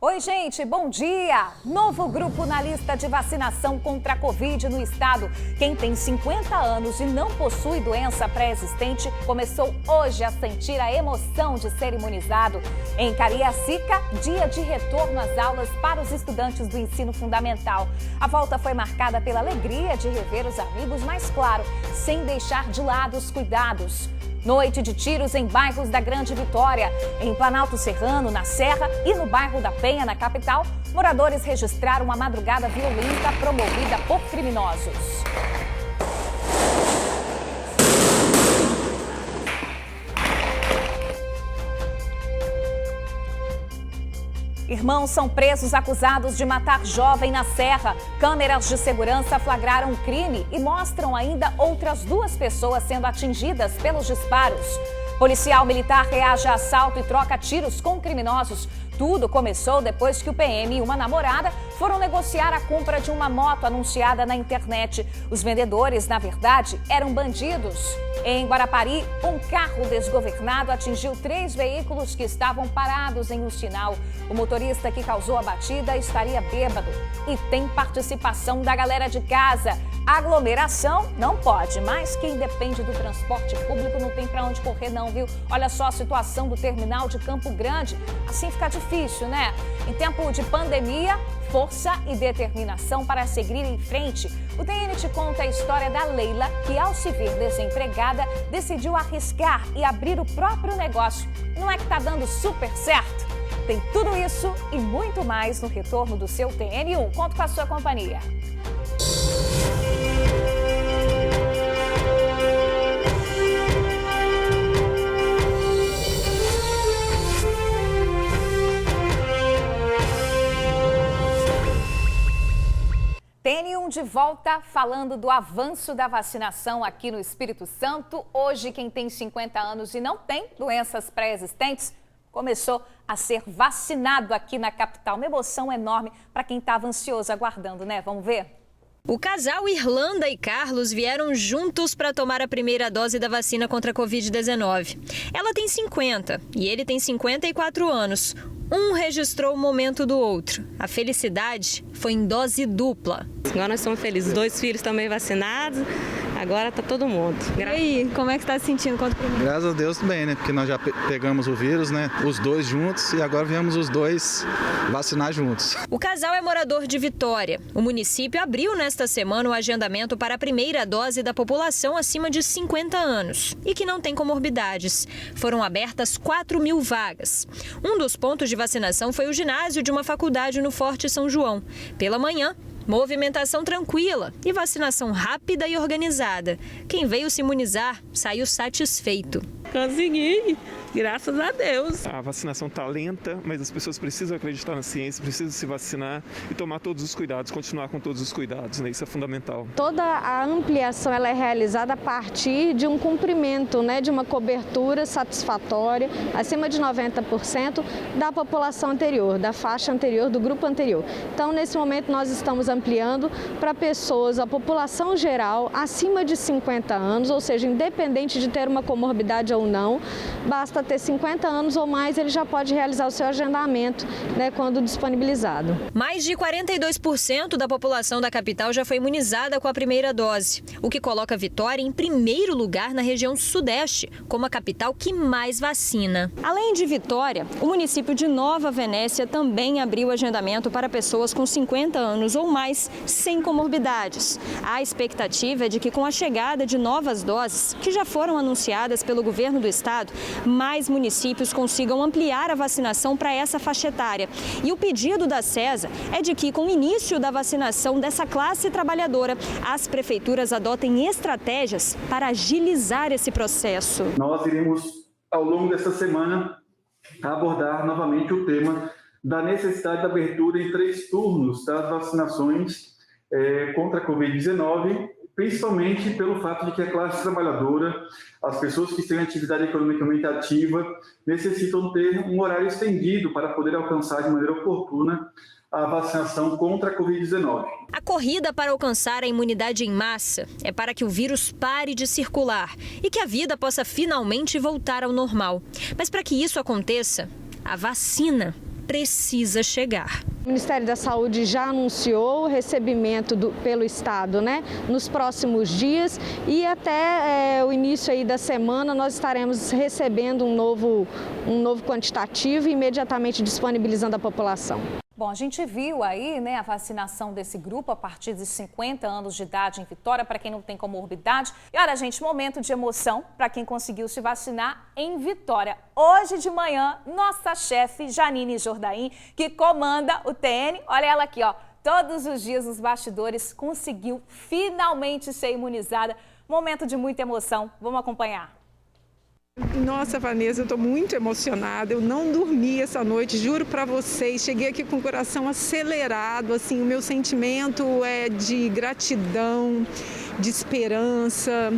Oi, gente, bom dia! Novo grupo na lista de vacinação contra a Covid no estado. Quem tem 50 anos e não possui doença pré-existente começou hoje a sentir a emoção de ser imunizado. Em Cariacica, dia de retorno às aulas para os estudantes do ensino fundamental. A volta foi marcada pela alegria de rever os amigos, mas claro, sem deixar de lado os cuidados. Noite de tiros em bairros da Grande Vitória. Em Planalto Serrano, na Serra e no bairro da Penha, na capital, moradores registraram uma madrugada violenta promovida por criminosos. Irmãos são presos acusados de matar jovem na Serra. Câmeras de segurança flagraram o crime e mostram ainda outras 2 pessoas sendo atingidas pelos disparos. Policial militar reage a assalto e troca tiros com criminosos. Tudo começou depois que o PM e uma namorada foram negociar a compra de uma moto anunciada na internet. Os vendedores, na verdade, eram bandidos. Em Guarapari, um carro desgovernado atingiu 3 veículos que estavam parados em um sinal. O motorista que causou a batida estaria bêbado. E tem participação da galera de casa. Aglomeração não pode, mas quem depende do transporte público não tem para onde correr não, viu? Olha só a situação do terminal de Campo Grande. Assim fica difícil, né? Em tempo de pandemia, força e determinação para seguir em frente. O TN te conta a história da Leila, que ao se ver desempregada, decidiu arriscar e abrir o próprio negócio. Não é que tá dando super certo? Tem tudo isso e muito mais no retorno do seu TN1. Conto com a sua companhia. TN1 de volta falando do avanço da vacinação aqui no Espírito Santo. Hoje, quem tem 50 anos e não tem doenças pré-existentes começou a ser vacinado aqui na capital. Uma emoção enorme para quem estava ansioso aguardando, né? Vamos ver? O casal Irlanda e Carlos vieram juntos para tomar a primeira dose da vacina contra a Covid-19. Ela tem 50 e ele tem 54 anos. Um registrou o momento do outro. A felicidade foi em dose dupla. Agora nós estamos felizes. 2 filhos também vacinados. Agora tá todo mundo. E aí, como é que você está se sentindo? Conta pra mim. Graças a Deus bem, né? Porque nós já pegamos o vírus, né? Os 2 juntos e agora viemos os 2 vacinar juntos. O casal é morador de Vitória. O município abriu nesta semana o agendamento para a primeira dose da população acima de 50 anos e que não tem comorbidades. Foram abertas 4.000 vagas. Um dos pontos de vacinação foi o ginásio de uma faculdade no Forte São João. Pela manhã, movimentação tranquila e vacinação rápida e organizada. Quem veio se imunizar saiu satisfeito. Consegui, graças a Deus. A vacinação está lenta, mas as pessoas precisam acreditar na ciência, precisam se vacinar e tomar todos os cuidados, continuar com todos os cuidados, né? Isso é fundamental. Toda a ampliação ela é realizada a partir de um cumprimento, né, de uma cobertura satisfatória, acima de 90% da população anterior, da faixa anterior, do grupo anterior. Então, nesse momento, nós estamos ampliando para pessoas, a população geral, acima de 50 anos, ou seja, independente de ter uma comorbidade ou não, basta ter 50 anos ou mais, ele já pode realizar o seu agendamento, né, quando disponibilizado. Mais de 42% da população da capital já foi imunizada com a primeira dose, o que coloca Vitória em primeiro lugar na região sudeste, como a capital que mais vacina. Além de Vitória, o município de Nova Venécia também abriu agendamento para pessoas com 50 anos ou mais, sem comorbidades. A expectativa é de que com a chegada de novas doses, que já foram anunciadas pelo governo do estado, mais municípios consigam ampliar a vacinação para essa faixa etária. E o pedido da CESA é de que, com o início da vacinação dessa classe trabalhadora, as prefeituras adotem estratégias para agilizar esse processo. Nós iremos, ao longo dessa semana, abordar novamente o tema da necessidade de abertura em 3 turnos das vacinações contra a Covid-19, principalmente pelo fato de que a classe trabalhadora, as pessoas que têm atividade economicamente ativa, necessitam ter um horário estendido para poder alcançar de maneira oportuna a vacinação contra a Covid-19. A corrida para alcançar a imunidade em massa é para que o vírus pare de circular e que a vida possa finalmente voltar ao normal. Mas para que isso aconteça, a vacina precisa chegar. O Ministério da Saúde já anunciou o recebimento pelo Estado, nos próximos dias, e até o início aí da semana nós estaremos recebendo um novo quantitativo e imediatamente disponibilizando à população. Bom, a gente viu aí, a vacinação desse grupo a partir de 50 anos de idade em Vitória, para quem não tem comorbidade. E olha, gente, momento de emoção para quem conseguiu se vacinar em Vitória. Hoje de manhã, nossa chefe Janine Jordaim, que comanda o TN, olha ela aqui, ó, todos os dias nos bastidores, conseguiu finalmente ser imunizada. Momento de muita emoção. Vamos acompanhar. Nossa, Vanessa, eu estou muito emocionada, eu não dormi essa noite, juro para vocês, cheguei aqui com o coração acelerado, assim, o meu sentimento é de gratidão, de esperança,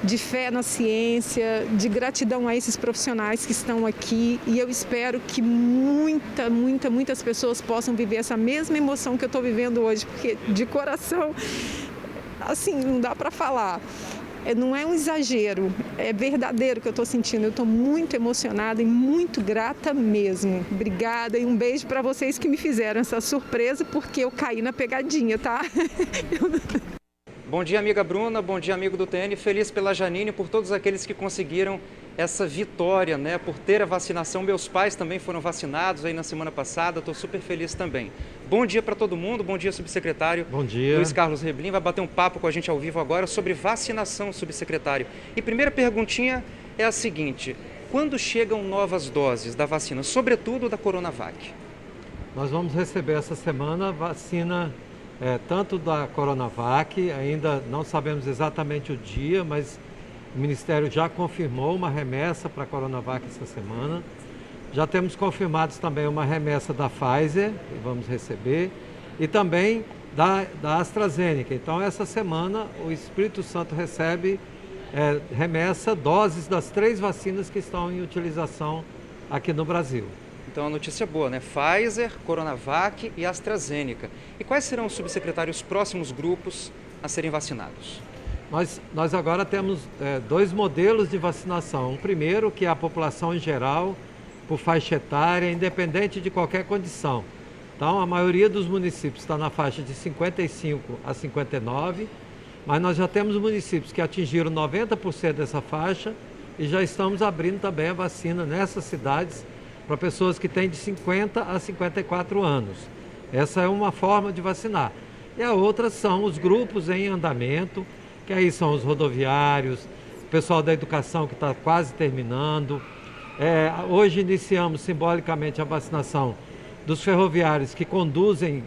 de fé na ciência, de gratidão a esses profissionais que estão aqui, e eu espero que muitas pessoas possam viver essa mesma emoção que eu estou vivendo hoje, porque de coração, assim, não dá para falar. Não é um exagero, é verdadeiro que eu estou sentindo. Eu estou muito emocionada e muito grata mesmo. Obrigada e um beijo para vocês que me fizeram essa surpresa, porque eu caí na pegadinha, tá? Bom dia, amiga Bruna, bom dia, amigo do TN. Feliz pela Janine, por todos aqueles que conseguiram essa vitória, por ter a vacinação. Meus pais também foram vacinados aí na semana passada, estou super feliz também. Bom dia para todo mundo, bom dia, subsecretário. Bom dia. Luiz Carlos Reblin vai bater um papo com a gente ao vivo agora sobre vacinação, subsecretário. E primeira perguntinha é a seguinte: quando chegam novas doses da vacina, sobretudo da Coronavac? Nós vamos receber essa semana vacina tanto da Coronavac, ainda não sabemos exatamente o dia, mas o Ministério já confirmou uma remessa para a Coronavac essa semana. Já temos confirmados também uma remessa da Pfizer, que vamos receber, e também da AstraZeneca. Então, essa semana, o Espírito Santo recebe remessa, doses das 3 vacinas que estão em utilização aqui no Brasil. Então, a notícia boa, Pfizer, Coronavac e AstraZeneca. E quais serão, subsecretário, os próximos grupos a serem vacinados? Nós agora temos 2 modelos de vacinação. O primeiro, que é a população em geral, por faixa etária, independente de qualquer condição. Então, a maioria dos municípios está na faixa de 55 a 59, mas nós já temos municípios que atingiram 90% dessa faixa e já estamos abrindo também a vacina nessas cidades para pessoas que têm de 50 a 54 anos. Essa é uma forma de vacinar. E a outra são os grupos em andamento, que aí são os rodoviários, o pessoal da educação que está quase terminando. Hoje iniciamos simbolicamente a vacinação dos ferroviários que conduzem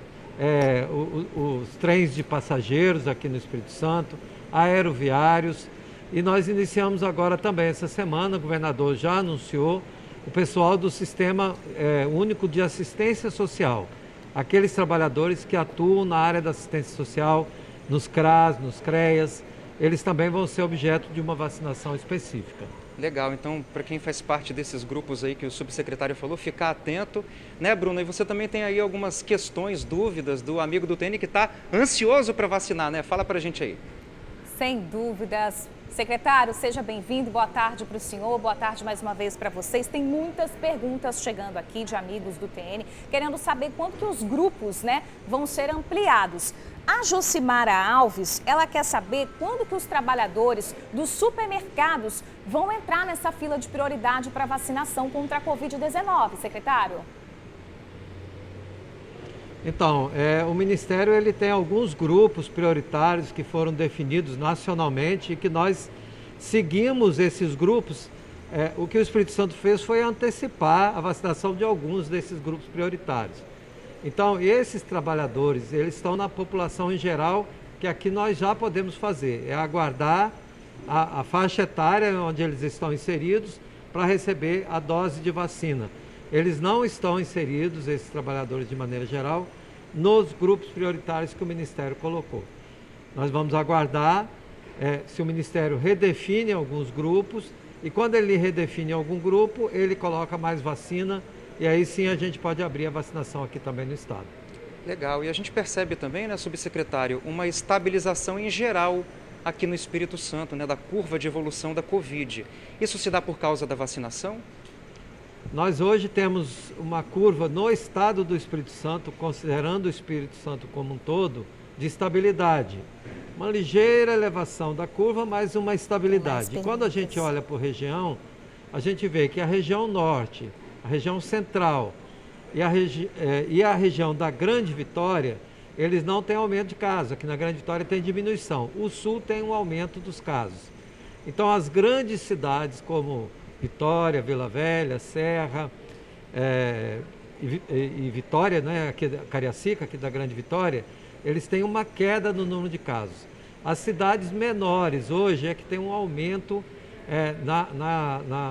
os trens de passageiros aqui no Espírito Santo, aeroviários, e nós iniciamos agora também essa semana, o governador já anunciou, o pessoal do Sistema Único de Assistência Social, aqueles trabalhadores que atuam na área da assistência social, nos CRAS, nos CREAS, eles também vão ser objeto de uma vacinação específica. Legal, então para quem faz parte desses grupos aí que o subsecretário falou, ficar atento, Bruna? E você também tem aí algumas questões, dúvidas do amigo do TN que está ansioso para vacinar, Fala para a gente aí. Sem dúvidas. Secretário, seja bem-vindo, boa tarde para o senhor, boa tarde mais uma vez para vocês. Tem muitas perguntas chegando aqui de amigos do TN, querendo saber quanto que os grupos, vão ser ampliados. A Josimara Alves, ela quer saber quando que os trabalhadores dos supermercados vão entrar nessa fila de prioridade para vacinação contra a Covid-19, secretário. Então, o Ministério ele tem alguns grupos prioritários que foram definidos nacionalmente e que nós seguimos esses grupos. O que o Espírito Santo fez foi antecipar a vacinação de alguns desses grupos prioritários. Então, esses trabalhadores, eles estão na população em geral, que aqui nós já podemos fazer. É aguardar a faixa etária onde eles estão inseridos para receber a dose de vacina. Eles não estão inseridos, esses trabalhadores de maneira geral, nos grupos prioritários que o Ministério colocou. Nós vamos aguardar se o Ministério redefine alguns grupos e quando ele redefine algum grupo, ele coloca mais vacina e aí sim a gente pode abrir a vacinação aqui também no estado. Legal, e a gente percebe também, subsecretário, uma estabilização em geral aqui no Espírito Santo, da curva de evolução da Covid. Isso se dá por causa da vacinação? Nós hoje temos uma curva no estado do Espírito Santo, considerando o Espírito Santo como um todo, de estabilidade. Uma ligeira elevação da curva, mas uma estabilidade. E quando a gente olha por região, a gente vê que a região norte, a região central e a região da Grande Vitória, eles não têm aumento de casos. Aqui na Grande Vitória tem diminuição. O sul tem um aumento dos casos. Então as grandes cidades como Vitória, Vila Velha, Serra e Vitória, né, aqui, Cariacica, aqui da Grande Vitória, eles têm uma queda no número de casos. As cidades menores hoje é que tem um aumento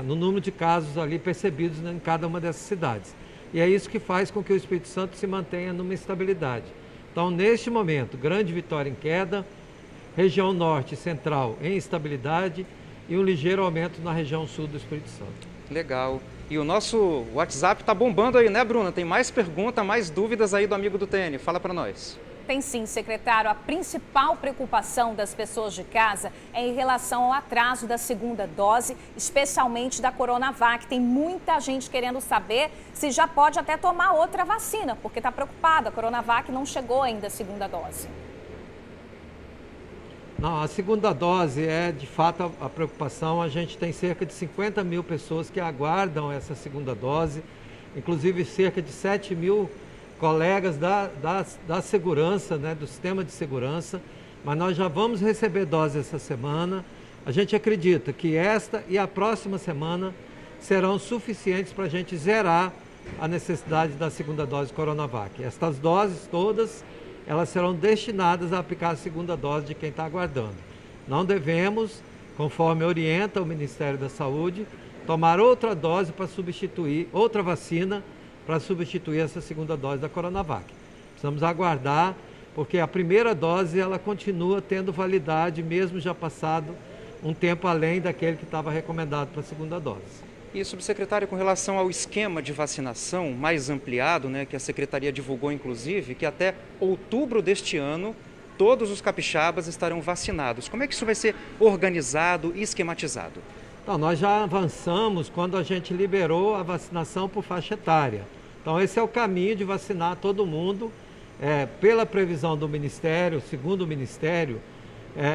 no número de casos ali percebidos em cada uma dessas cidades. E é isso que faz com que o Espírito Santo se mantenha numa estabilidade. Então, neste momento, Grande Vitória em queda, região norte e central em estabilidade e um ligeiro aumento na região sul do Espírito Santo. Legal. E o nosso WhatsApp está bombando aí, né, Bruna? Tem mais perguntas, mais dúvidas aí do amigo do TN. Fala para nós. Tem sim, secretário. A principal preocupação das pessoas de casa é em relação ao atraso da segunda dose, especialmente da Coronavac. Tem muita gente querendo saber se já pode até tomar outra vacina, porque está preocupada. A Coronavac não chegou ainda a segunda dose. Não, a segunda dose é, de fato, a preocupação. A gente tem cerca de 50 mil pessoas que aguardam essa segunda dose, inclusive cerca de 7 mil colegas da segurança, né, do sistema de segurança, mas nós já vamos receber dose essa semana. A gente acredita que esta e a próxima semana serão suficientes para a gente zerar a necessidade da segunda dose Coronavac. Estas doses todas, elas serão destinadas a aplicar a segunda dose de quem está aguardando. Não devemos, conforme orienta o Ministério da Saúde, tomar outra dose para substituir, outra vacina para substituir essa segunda dose da Coronavac. Precisamos aguardar, porque a primeira dose ela continua tendo validade, mesmo já passado um tempo além daquele que estava recomendado para a segunda dose. E, subsecretário, com relação ao esquema de vacinação mais ampliado, né, que a Secretaria divulgou, inclusive, que até outubro deste ano todos os capixabas estarão vacinados. Como é que isso vai ser organizado e esquematizado? Então, nós já avançamos quando a gente liberou a vacinação por faixa etária. Então, esse é o caminho de vacinar todo mundo, pela previsão do Ministério, segundo o Ministério,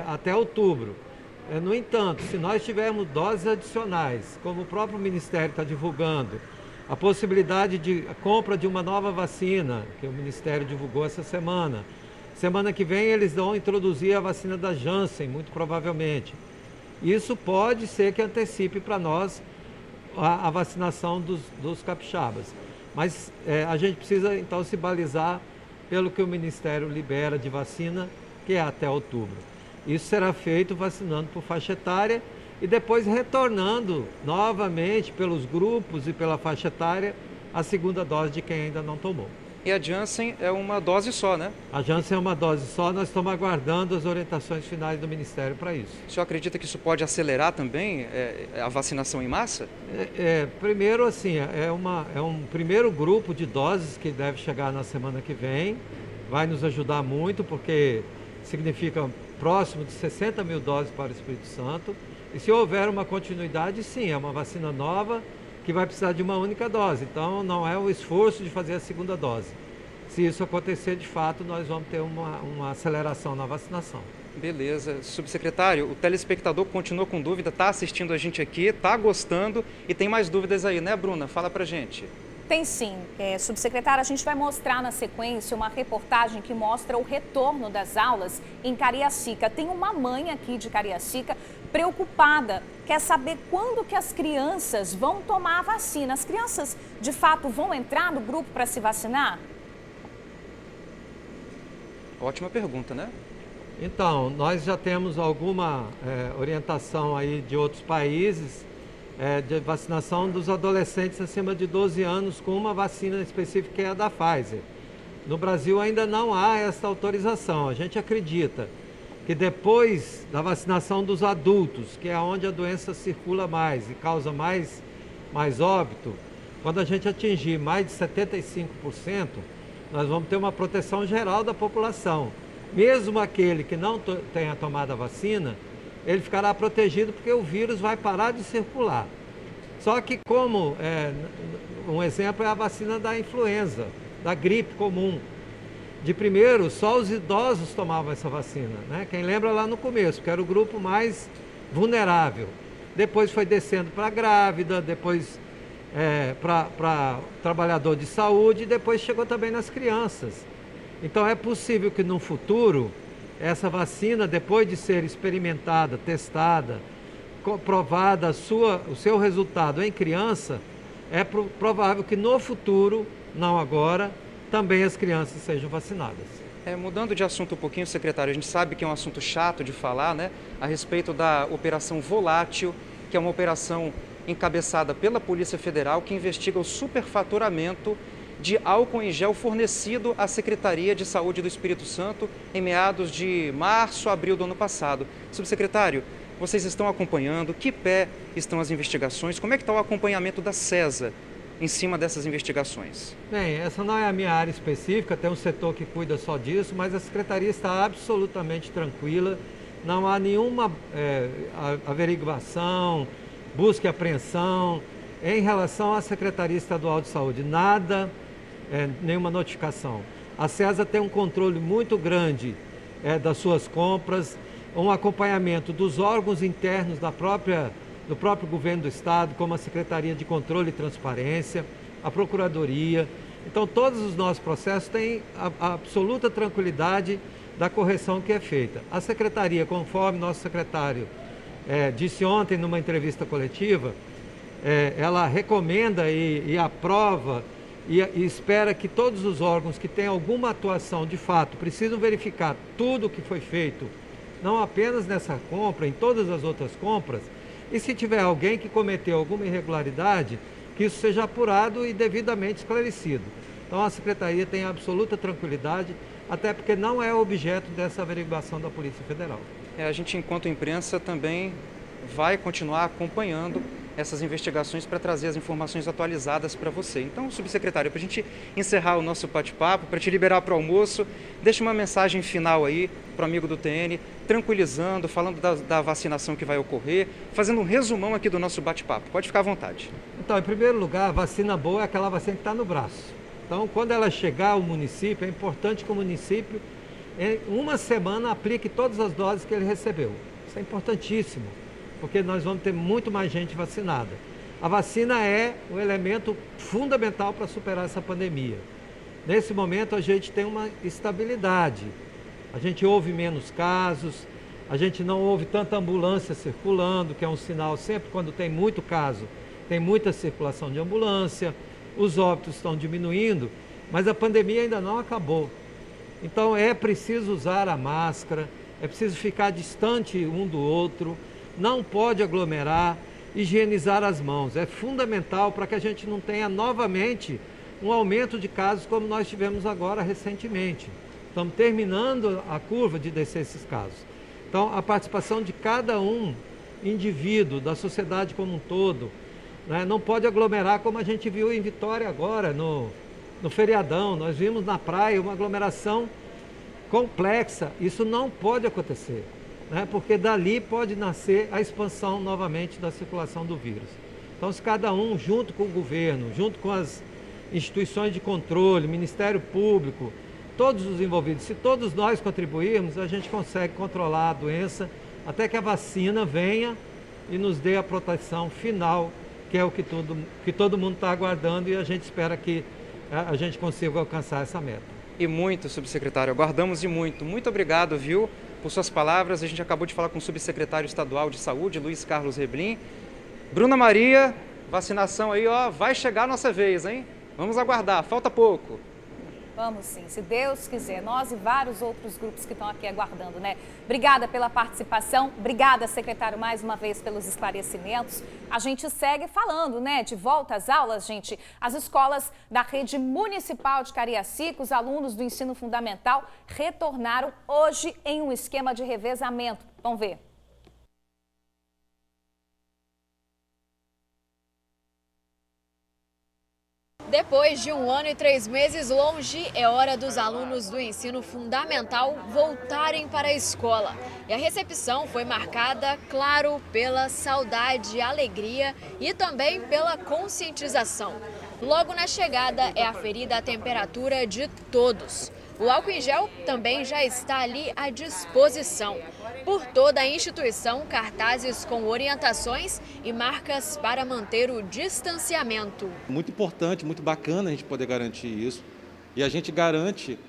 até outubro. No entanto, se nós tivermos doses adicionais, como o próprio Ministério está divulgando, a possibilidade de compra de uma nova vacina, que o Ministério divulgou essa semana. Semana que vem eles vão introduzir a vacina da Janssen, muito provavelmente. Isso pode ser que antecipe para nós a vacinação dos capixabas. Mas a gente precisa então se balizar pelo que o Ministério libera de vacina, que é até outubro. Isso será feito vacinando por faixa etária e depois retornando novamente pelos grupos e pela faixa etária a segunda dose de quem ainda não tomou. E a Janssen é uma dose só, né? A Janssen é uma dose só, nós estamos aguardando as orientações finais do Ministério para isso. O senhor acredita que isso pode acelerar também a vacinação em massa? Primeiro, assim, é um primeiro grupo de doses que deve chegar na semana que vem. Vai nos ajudar muito, porque significa próximo de 60 mil doses para o Espírito Santo. E se houver uma continuidade, sim, é uma vacina nova que vai precisar de uma única dose. Então, não é o esforço de fazer a segunda dose. Se isso acontecer, de fato, nós vamos ter uma aceleração na vacinação. Beleza. Subsecretário, o telespectador continua com dúvida, está assistindo a gente aqui, está gostando e tem mais dúvidas aí, né, Bruna? Fala pra gente. Tem sim. Subsecretário, a gente vai mostrar na sequência uma reportagem que mostra o retorno das aulas em Cariacica. Tem uma mãe aqui de Cariacica preocupada, quer saber quando que as crianças vão tomar a vacina. As crianças, de fato, vão entrar no grupo para se vacinar? Ótima pergunta, né? Então, nós já temos alguma orientação aí de outros países de vacinação dos adolescentes acima de 12 anos com uma vacina específica que é a da Pfizer. No Brasil ainda não há essa autorização. A gente acredita que depois da vacinação dos adultos, que é onde a doença circula mais e causa mais óbito, quando a gente atingir mais de 75%, nós vamos ter uma proteção geral da população. Mesmo aquele que não tenha tomado a vacina, ele ficará protegido porque o vírus vai parar de circular. Só que como, um exemplo é a vacina da influenza, da gripe comum. De primeiro, só os idosos tomavam essa vacina, né? Quem lembra lá no começo, que era o grupo mais vulnerável. Depois foi descendo para grávida, depois para trabalhador de saúde e depois chegou também nas crianças. Então é possível que no futuro essa vacina, depois de ser experimentada, testada, comprovada o seu resultado em criança, é provável que no futuro, não agora, também as crianças sejam vacinadas. Mudando de assunto um pouquinho, secretário, a gente sabe que é um assunto chato de falar, né? A respeito da Operação Volátil, que é uma operação encabeçada pela Polícia Federal que investiga o superfaturamento de álcool em gel fornecido à Secretaria de Saúde do Espírito Santo em meados de março, abril do ano passado. Subsecretário, vocês estão acompanhando? Que pé estão as investigações? Como é que está o acompanhamento da CESA em cima dessas investigações? Bem, essa não é a minha área específica, tem um setor que cuida só disso, mas a Secretaria está absolutamente tranquila, não há nenhuma averiguação, busca e apreensão em relação à Secretaria Estadual de Saúde, nada, nenhuma notificação. A CESA tem um controle muito grande das suas compras, um acompanhamento dos órgãos internos do próprio governo do Estado, como a Secretaria de Controle e Transparência, a Procuradoria. Então, todos os nossos processos têm a absoluta tranquilidade da correção que é feita. A Secretaria, conforme nosso secretário disse ontem numa entrevista coletiva, ela recomenda e aprova e espera que todos os órgãos que têm alguma atuação de fato precisam verificar tudo o que foi feito, não apenas nessa compra, em todas as outras compras, e se tiver alguém que cometeu alguma irregularidade, que isso seja apurado e devidamente esclarecido. Então a Secretaria tem absoluta tranquilidade, até porque não é objeto dessa averiguação da Polícia Federal. A gente, enquanto imprensa, também vai continuar acompanhando essas investigações para trazer as informações atualizadas para você. Então, subsecretário, para a gente encerrar o nosso bate-papo, para te liberar para o almoço, deixa uma mensagem final aí para o amigo do TN, tranquilizando, falando da vacinação que vai ocorrer, fazendo um resumão aqui do nosso bate-papo. Pode ficar à vontade. Então, em primeiro lugar, a vacina boa é aquela vacina que está no braço. Então, quando ela chegar ao município, é importante que o município, em uma semana, aplique todas as doses que ele recebeu. Isso é importantíssimo, porque nós vamos ter muito mais gente vacinada. A vacina é o elemento fundamental para superar essa pandemia. Nesse momento, a gente tem uma estabilidade. A gente ouve menos casos, a gente não ouve tanta ambulância circulando, que é um sinal, sempre quando tem muito caso, tem muita circulação de ambulância, os óbitos estão diminuindo, mas a pandemia ainda não acabou. Então é preciso usar a máscara, é preciso ficar distante um do outro, não pode aglomerar, higienizar as mãos. É fundamental para que a gente não tenha novamente um aumento de casos como nós tivemos agora recentemente. Estamos terminando a curva de descer esses casos. Então, a participação de cada indivíduo, da sociedade como um todo, né, não pode aglomerar como a gente viu em Vitória agora, no feriadão. Nós vimos na praia uma aglomeração complexa. Isso não pode acontecer, né, porque dali pode nascer a expansão novamente da circulação do vírus. Então, se cada um, junto com o governo, junto com as instituições de controle, Ministério Público, todos os envolvidos, se todos nós contribuirmos, a gente consegue controlar a doença até que a vacina venha e nos dê a proteção final, que é o que todo mundo está aguardando, e a gente espera que a gente consiga alcançar essa meta. E muito, subsecretário, aguardamos e muito. Muito obrigado, viu, por suas palavras. A gente acabou de falar com o subsecretário estadual de saúde, Luiz Carlos Reblin. Bruna Maria, vacinação aí, ó, vai chegar a nossa vez, hein? Vamos aguardar, falta pouco. Vamos sim, se Deus quiser. Nós e vários outros grupos que estão aqui aguardando, né? Obrigada pela participação, obrigada, secretário, mais uma vez pelos esclarecimentos. A gente segue falando, né? De volta às aulas, gente. As escolas da rede municipal de Cariacica, os alunos do ensino fundamental, retornaram hoje em um esquema de revezamento. Vamos ver. Depois de 1 ano e 3 meses longe, é hora dos alunos do ensino fundamental voltarem para a escola. E a recepção foi marcada, claro, pela saudade, alegria e também pela conscientização. Logo na chegada é aferida a temperatura de todos. O álcool em gel também já está ali à disposição. Por toda a instituição, cartazes com orientações e marcas para manter o distanciamento. Muito importante, muito bacana a gente poder garantir isso. E a gente garante,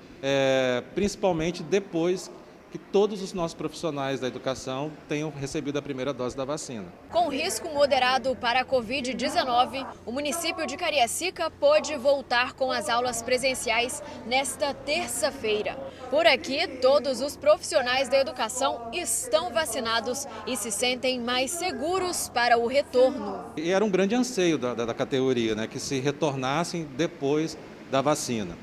principalmente depois que todos os nossos profissionais da educação tenham recebido a primeira dose da vacina. Com risco moderado para a Covid-19, o município de Cariacica pôde voltar com as aulas presenciais nesta terça-feira. Por aqui, todos os profissionais da educação estão vacinados e se sentem mais seguros para o retorno. E era um grande anseio da categoria, né, que se retornassem depois da vacina.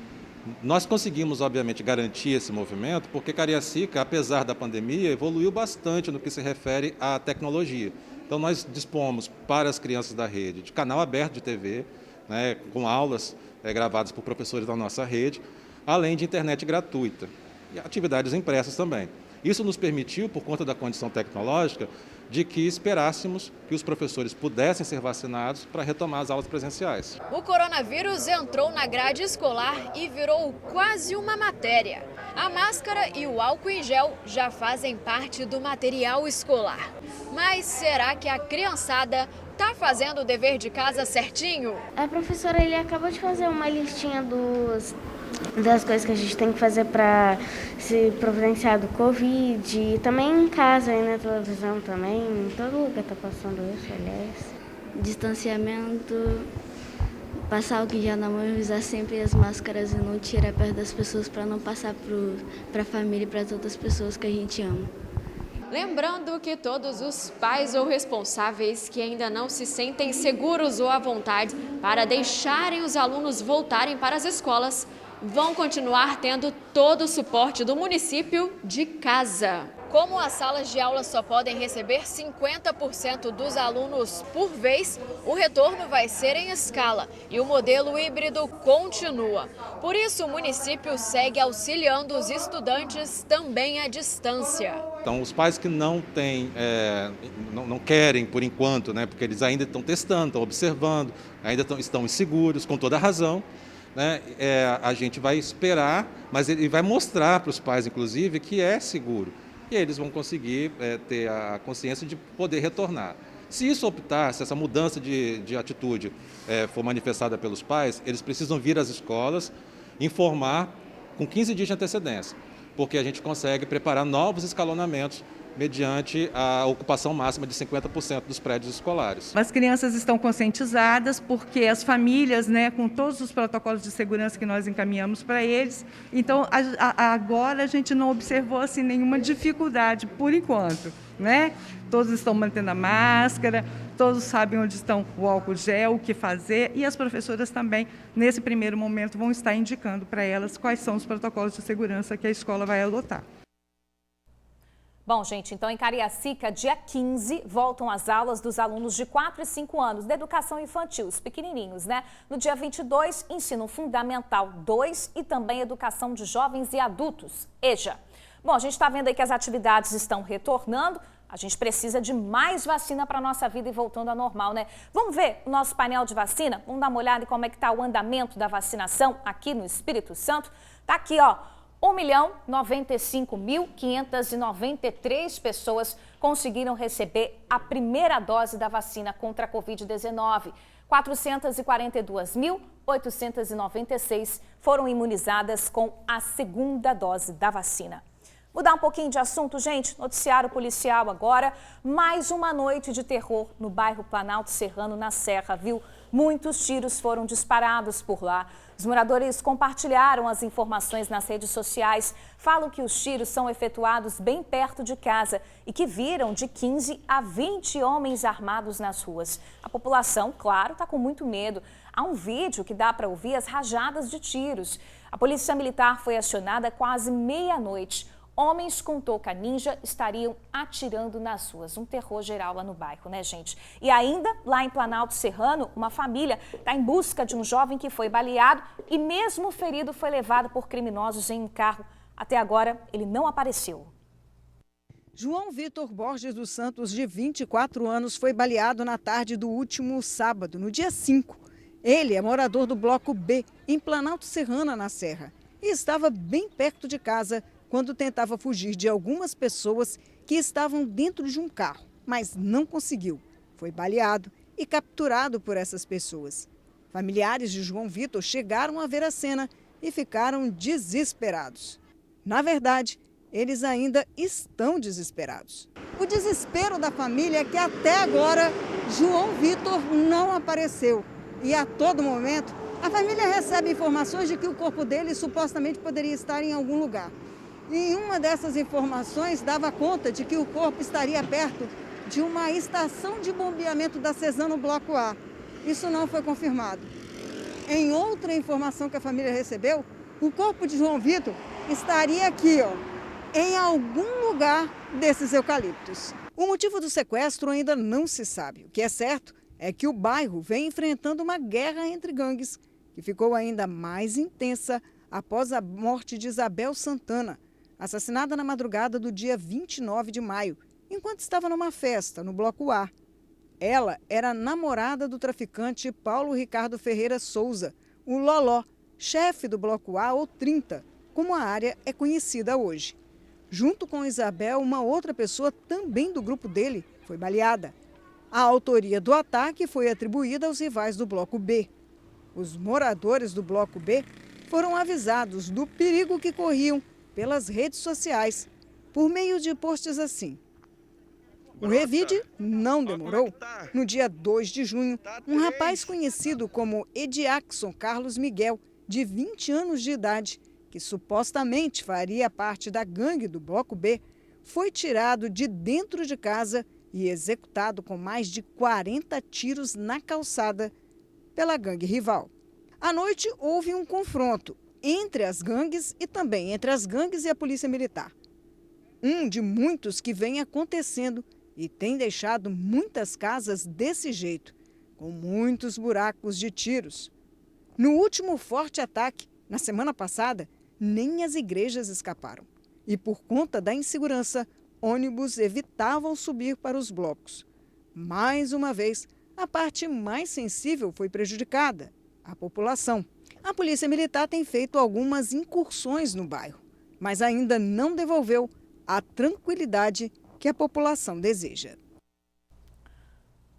Nós conseguimos, obviamente, garantir esse movimento porque Cariacica, apesar da pandemia, evoluiu bastante no que se refere à tecnologia. Então, nós dispomos para as crianças da rede de canal aberto de TV, né, com aulas gravadas por professores da nossa rede, além de internet gratuita e atividades impressas também. Isso nos permitiu, por conta da condição tecnológica, de que esperássemos que os professores pudessem ser vacinados para retomar as aulas presenciais. O coronavírus entrou na grade escolar e virou quase uma matéria. A máscara e o álcool em gel já fazem parte do material escolar. Mas será que a criançada está fazendo o dever de casa certinho? A professora acabou de fazer uma listinha das coisas que a gente tem que fazer para se providenciar do Covid, e também em casa, e na televisão também, em todo lugar está passando isso, aliás. Distanciamento, passar álcool em gel na mão, usar sempre as máscaras e não tirar perto das pessoas para não passar para a família e para as outras pessoas que a gente ama. Lembrando que todos os pais ou responsáveis que ainda não se sentem seguros ou à vontade para deixarem os alunos voltarem para as escolas, vão continuar tendo todo o suporte do município de casa. Como as salas de aula só podem receber 50% dos alunos por vez, o retorno vai ser em escala e o modelo híbrido continua. Por isso, o município segue auxiliando os estudantes também à distância. Então, os pais que não têm, não querem por enquanto, né, porque eles ainda estão testando, estão observando, ainda estão inseguros, com toda a razão, né, a gente vai esperar, mas ele vai mostrar para os pais, inclusive, que é seguro. E aí eles vão conseguir ter a consciência de poder retornar. Se isso optar, se essa mudança de atitude for manifestada pelos pais, eles precisam vir às escolas, informar com 15 dias de antecedência, porque a gente consegue preparar novos escalonamentos mediante a ocupação máxima de 50% dos prédios escolares. As crianças estão conscientizadas porque as famílias, né, com todos os protocolos de segurança que nós encaminhamos para eles, então agora a gente não observou assim, nenhuma dificuldade por enquanto, né? Todos estão mantendo a máscara, todos sabem onde estão o álcool gel, o que fazer, e as professoras também, nesse primeiro momento, vão estar indicando para elas quais são os protocolos de segurança que a escola vai adotar. Bom, gente, então em Cariacica, dia 15, voltam as aulas dos alunos de 4 e 5 anos da educação infantil, os pequenininhos, né? No dia 22, ensino fundamental 2 e também educação de jovens e adultos, EJA. Bom, a gente está vendo aí que as atividades estão retornando, a gente precisa de mais vacina para a nossa vida e voltando ao normal, né? Vamos ver o nosso painel de vacina? Vamos dar uma olhada em como é que está o andamento da vacinação aqui no Espírito Santo? Tá aqui, ó. 1.095.593 pessoas conseguiram receber a primeira dose da vacina contra a Covid-19. 442.896 foram imunizadas com a segunda dose da vacina. Mudar um pouquinho de assunto, gente. Noticiário policial agora. Mais uma noite de terror no bairro Planalto Serrano, na Serra, viu? Muitos tiros foram disparados por lá. Os moradores compartilharam as informações nas redes sociais. Falam que os tiros são efetuados bem perto de casa e que viram de 15 a 20 homens armados nas ruas. A população, claro, está com muito medo. Há um vídeo que dá para ouvir as rajadas de tiros. A polícia militar foi acionada quase meia-noite. homens com touca ninja estariam atirando nas ruas. Um terror geral lá no bairro, né, gente? E ainda, lá em Planalto Serrano, uma família está em busca de um jovem que foi baleado e mesmo ferido foi levado por criminosos em um carro. Até agora, ele não apareceu. João Vitor Borges dos Santos, de 24 anos, foi baleado na tarde do último sábado, no dia 5. Ele é morador do Bloco B, em Planalto Serrano, na Serra, e estava bem perto de casa quando tentava fugir de algumas pessoas que estavam dentro de um carro, mas não conseguiu. Foi baleado e capturado por essas pessoas. Familiares de João Vitor chegaram a ver a cena e ficaram desesperados. Na verdade, eles ainda estão desesperados. O desespero da família é que até agora João Vitor não apareceu. E a todo momento, a família recebe informações de que o corpo dele supostamente poderia estar em algum lugar. E uma dessas informações dava conta de que o corpo estaria perto de uma estação de bombeamento da Cesan no Bloco A. Isso não foi confirmado. Em outra informação que a família recebeu, o corpo de João Vitor estaria aqui, em algum lugar desses eucaliptos. O motivo do sequestro ainda não se sabe. O que é certo é que o bairro vem enfrentando uma guerra entre gangues, que ficou ainda mais intensa após a morte de Isabel Santana, assassinada na madrugada do dia 29 de maio, enquanto estava numa festa no Bloco A. Ela era namorada do traficante Paulo Ricardo Ferreira Souza, o Loló, chefe do Bloco A, ou 30, como a área é conhecida hoje. Junto com Isabel, uma outra pessoa também do grupo dele foi baleada. A autoria do ataque foi atribuída aos rivais do Bloco B. Os moradores do Bloco B foram avisados do perigo que corriam pelas redes sociais, por meio de posts assim. O revide não demorou. No dia 2 de junho, um rapaz conhecido como Ediackson Carlos Miguel, de 20 anos de idade, que supostamente faria parte da gangue do Bloco B, foi tirado de dentro de casa e executado com mais de 40 tiros na calçada pela gangue rival. À noite, houve um confronto entre as gangues e também entre as gangues e a Polícia Militar. Um de muitos que vem acontecendo e tem deixado muitas casas desse jeito, com muitos buracos de tiros. No último forte ataque, na semana passada, nem as igrejas escaparam. E por conta da insegurança, ônibus evitavam subir para os blocos. Mais uma vez, a parte mais sensível foi prejudicada, a população. A Polícia Militar tem feito algumas incursões no bairro, mas ainda não devolveu a tranquilidade que a população deseja.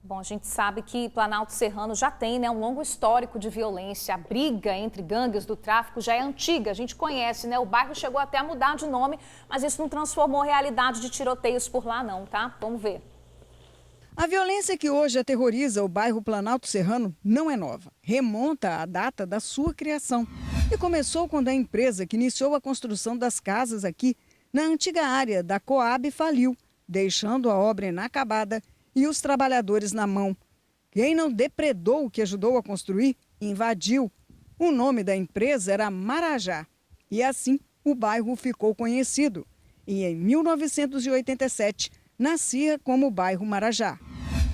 Bom, a gente sabe que Planalto Serrano já tem, um longo histórico de violência. A briga entre gangues do tráfico já é antiga, a gente conhece, O bairro chegou até a mudar de nome, mas isso não transformou a realidade de tiroteios por lá não, tá? Vamos ver. A violência que hoje aterroriza o bairro Planalto Serrano não é nova. Remonta à data da sua criação. E começou quando a empresa que iniciou a construção das casas aqui, na antiga área da Coab, faliu, deixando a obra inacabada e os trabalhadores na mão. Quem não depredou o que ajudou a construir, invadiu. O nome da empresa era Marajá. E assim o bairro ficou conhecido. E em 1987 nascia como bairro Marajá.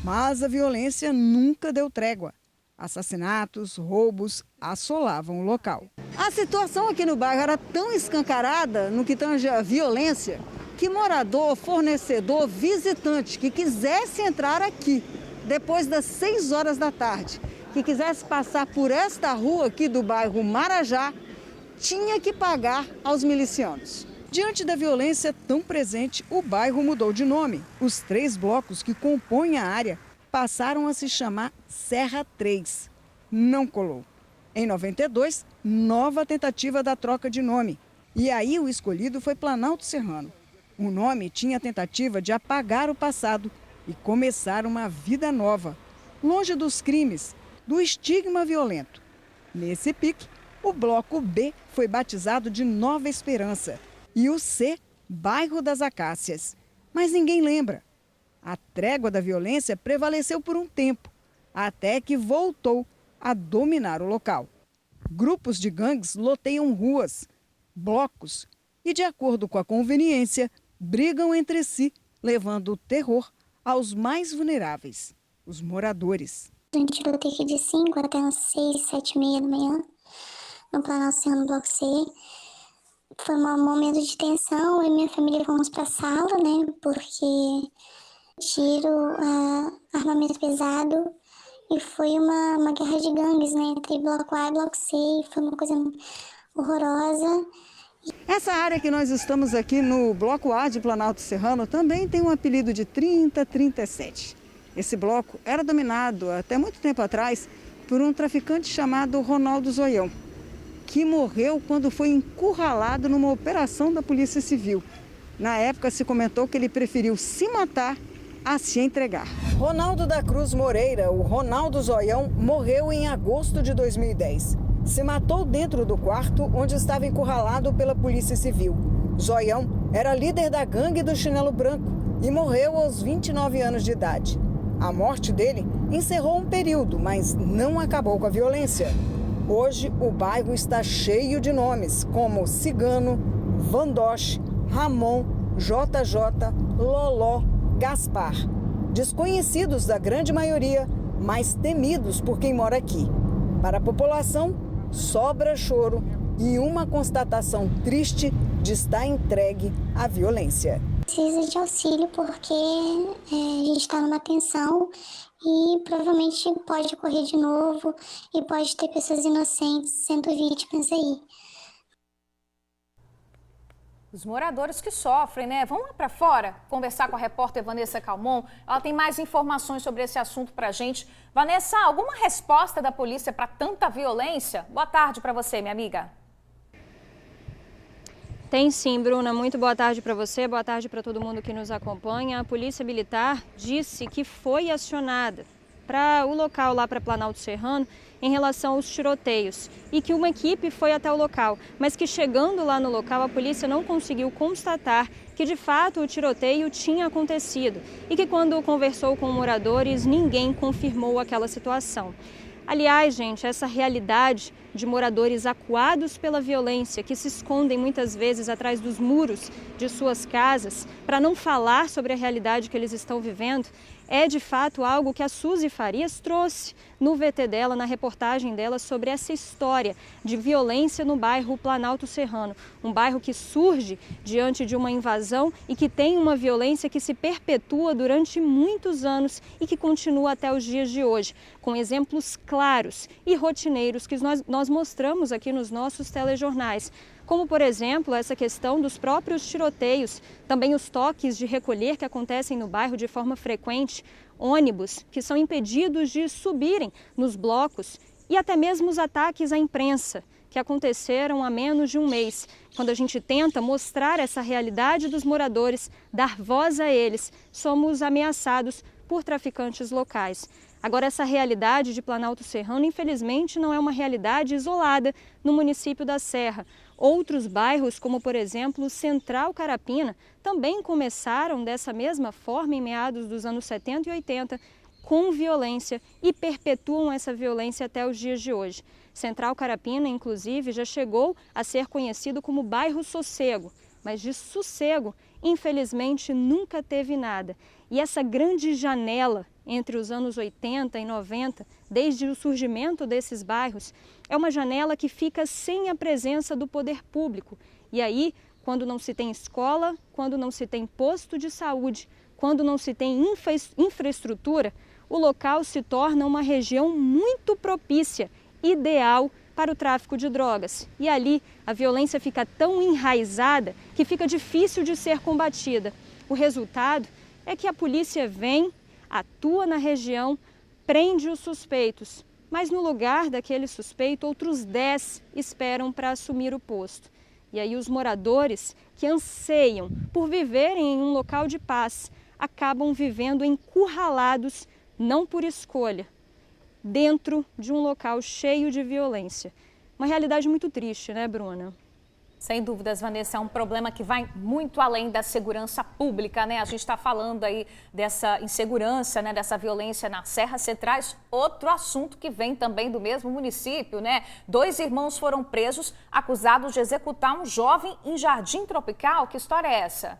Mas a violência nunca deu trégua. Assassinatos, roubos assolavam o local. A situação aqui no bairro era tão escancarada no que tange a violência que morador, fornecedor, visitante que quisesse entrar aqui depois das 6 horas da tarde, que quisesse passar por esta rua aqui do bairro Marajá, tinha que pagar aos milicianos. Diante da violência tão presente, o bairro mudou de nome. Os 3 blocos que compõem a área passaram a se chamar Serra 3. Não colou. Em 92, nova tentativa da troca de nome. E aí o escolhido foi Planalto Serrano. O nome tinha a tentativa de apagar o passado e começar uma vida nova, longe dos crimes, do estigma violento. Nesse pique, o Bloco B foi batizado de Nova Esperança e o C, Bairro das Acácias. Mas ninguém lembra. A trégua da violência prevaleceu por um tempo, até que voltou a dominar o local. Grupos de gangues loteiam ruas, blocos, e, de acordo com a conveniência, brigam entre si, levando o terror aos mais vulneráveis, os moradores. A gente luta aqui de 5 até umas 6, 7h30 da manhã, no Planalto Serrano, Bloco C. Foi um momento de tensão, eu e minha família fomos para a sala, né, porque tiro, armamento pesado, e foi uma guerra de gangues, né, entre Bloco A e Bloco C, e foi uma coisa horrorosa. Essa área que nós estamos aqui no Bloco A de Planalto Serrano também tem um apelido de 3037. Esse bloco era dominado até muito tempo atrás por um traficante chamado Ronaldo Zoião, que morreu quando foi encurralado numa operação da Polícia Civil. Na época se comentou que ele preferiu se matar a se entregar. Ronaldo da Cruz Moreira, o Ronaldo Zoião, morreu em agosto de 2010. Se matou dentro do quarto onde estava encurralado pela Polícia Civil. Zoião era líder da gangue do Chinelo Branco e morreu aos 29 anos de idade. A morte dele encerrou um período, mas não acabou com a violência. Hoje, o bairro está cheio de nomes, como Cigano, Vandoche, Ramon, JJ, Loló, Gaspar. Desconhecidos da grande maioria, mas temidos por quem mora aqui. Para a população, sobra choro e uma constatação triste de estar entregue à violência. Precisa de auxílio porque a gente está numa tensão e provavelmente pode ocorrer de novo e pode ter pessoas inocentes sendo vítimas aí. Os moradores que sofrem, né? Vamos lá para fora conversar com a repórter Vanessa Calmon. Ela tem mais informações sobre esse assunto para a gente. Vanessa, alguma resposta da polícia para tanta violência? Boa tarde para você, minha amiga. Tem sim, Bruna. Muito boa tarde para você, boa tarde para todo mundo que nos acompanha. A Polícia Militar disse que foi acionada para o local lá para Planalto Serrano em relação aos tiroteios e que uma equipe foi até o local, mas que chegando lá no local a polícia não conseguiu constatar que de fato o tiroteio tinha acontecido e que quando conversou com moradores ninguém confirmou aquela situação. Aliás, gente, essa realidade de moradores acuados pela violência, que se escondem muitas vezes atrás dos muros de suas casas para não falar sobre a realidade que eles estão vivendo, é de fato algo que a Suzy Farias trouxe no VT dela, na reportagem dela sobre essa história de violência no bairro Planalto Serrano. Um bairro que surge diante de uma invasão e que tem uma violência que se perpetua durante muitos anos e que continua até os dias de hoje, com exemplos claros e rotineiros que nós mostramos aqui nos nossos telejornais. Como, por exemplo, essa questão dos próprios tiroteios, também os toques de recolher que acontecem no bairro de forma frequente, ônibus que são impedidos de subirem nos blocos e até mesmo os ataques à imprensa, que aconteceram há menos de um mês. Quando a gente tenta mostrar essa realidade dos moradores, dar voz a eles, somos ameaçados por traficantes locais. Agora, essa realidade de Planalto Serrano, infelizmente, não é uma realidade isolada no município da Serra. Outros bairros, como por exemplo Central Carapina, também começaram dessa mesma forma em meados dos anos 70 e 80, com violência e perpetuam essa violência até os dias de hoje. Central Carapina, inclusive, já chegou a ser conhecido como bairro Sossego, mas de sossego, infelizmente, nunca teve nada. E essa grande janela entre os anos 80 e 90, desde o surgimento desses bairros, é uma janela que fica sem a presença do poder público. E aí, quando não se tem escola, quando não se tem posto de saúde, quando não se tem infraestrutura, o local se torna uma região muito propícia, ideal para o tráfico de drogas. E ali a violência fica tão enraizada que fica difícil de ser combatida. O resultado é que a polícia vem, atua na região, prende os suspeitos, mas no lugar daquele suspeito, outros 10 esperam para assumir o posto. E aí os moradores que anseiam por viverem em um local de paz acabam vivendo encurralados, não por escolha, dentro de um local cheio de violência. Uma realidade muito triste, né, Bruna? Sem dúvidas, Vanessa, é um problema que vai muito além da segurança pública, né? A gente está falando aí dessa insegurança, né? Dessa violência nas serras centrais. Outro assunto que vem também do mesmo município, né? 2 irmãos foram presos acusados de executar um jovem em Jardim Tropical. Que história é essa?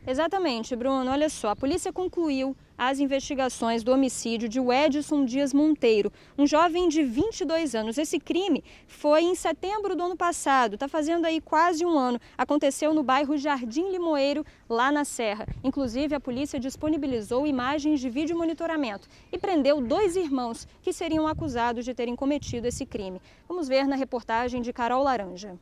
Exatamente, Bruno. Olha só, a polícia concluiu as investigações do homicídio de Edson Dias Monteiro, um jovem de 22 anos. Esse crime foi em setembro do ano passado, está fazendo aí quase um ano. Aconteceu no bairro Jardim Limoeiro, lá na Serra. Inclusive, a polícia disponibilizou imagens de vídeo monitoramento e prendeu 2 irmãos que seriam acusados de terem cometido esse crime. Vamos ver na reportagem de Carol Laranja.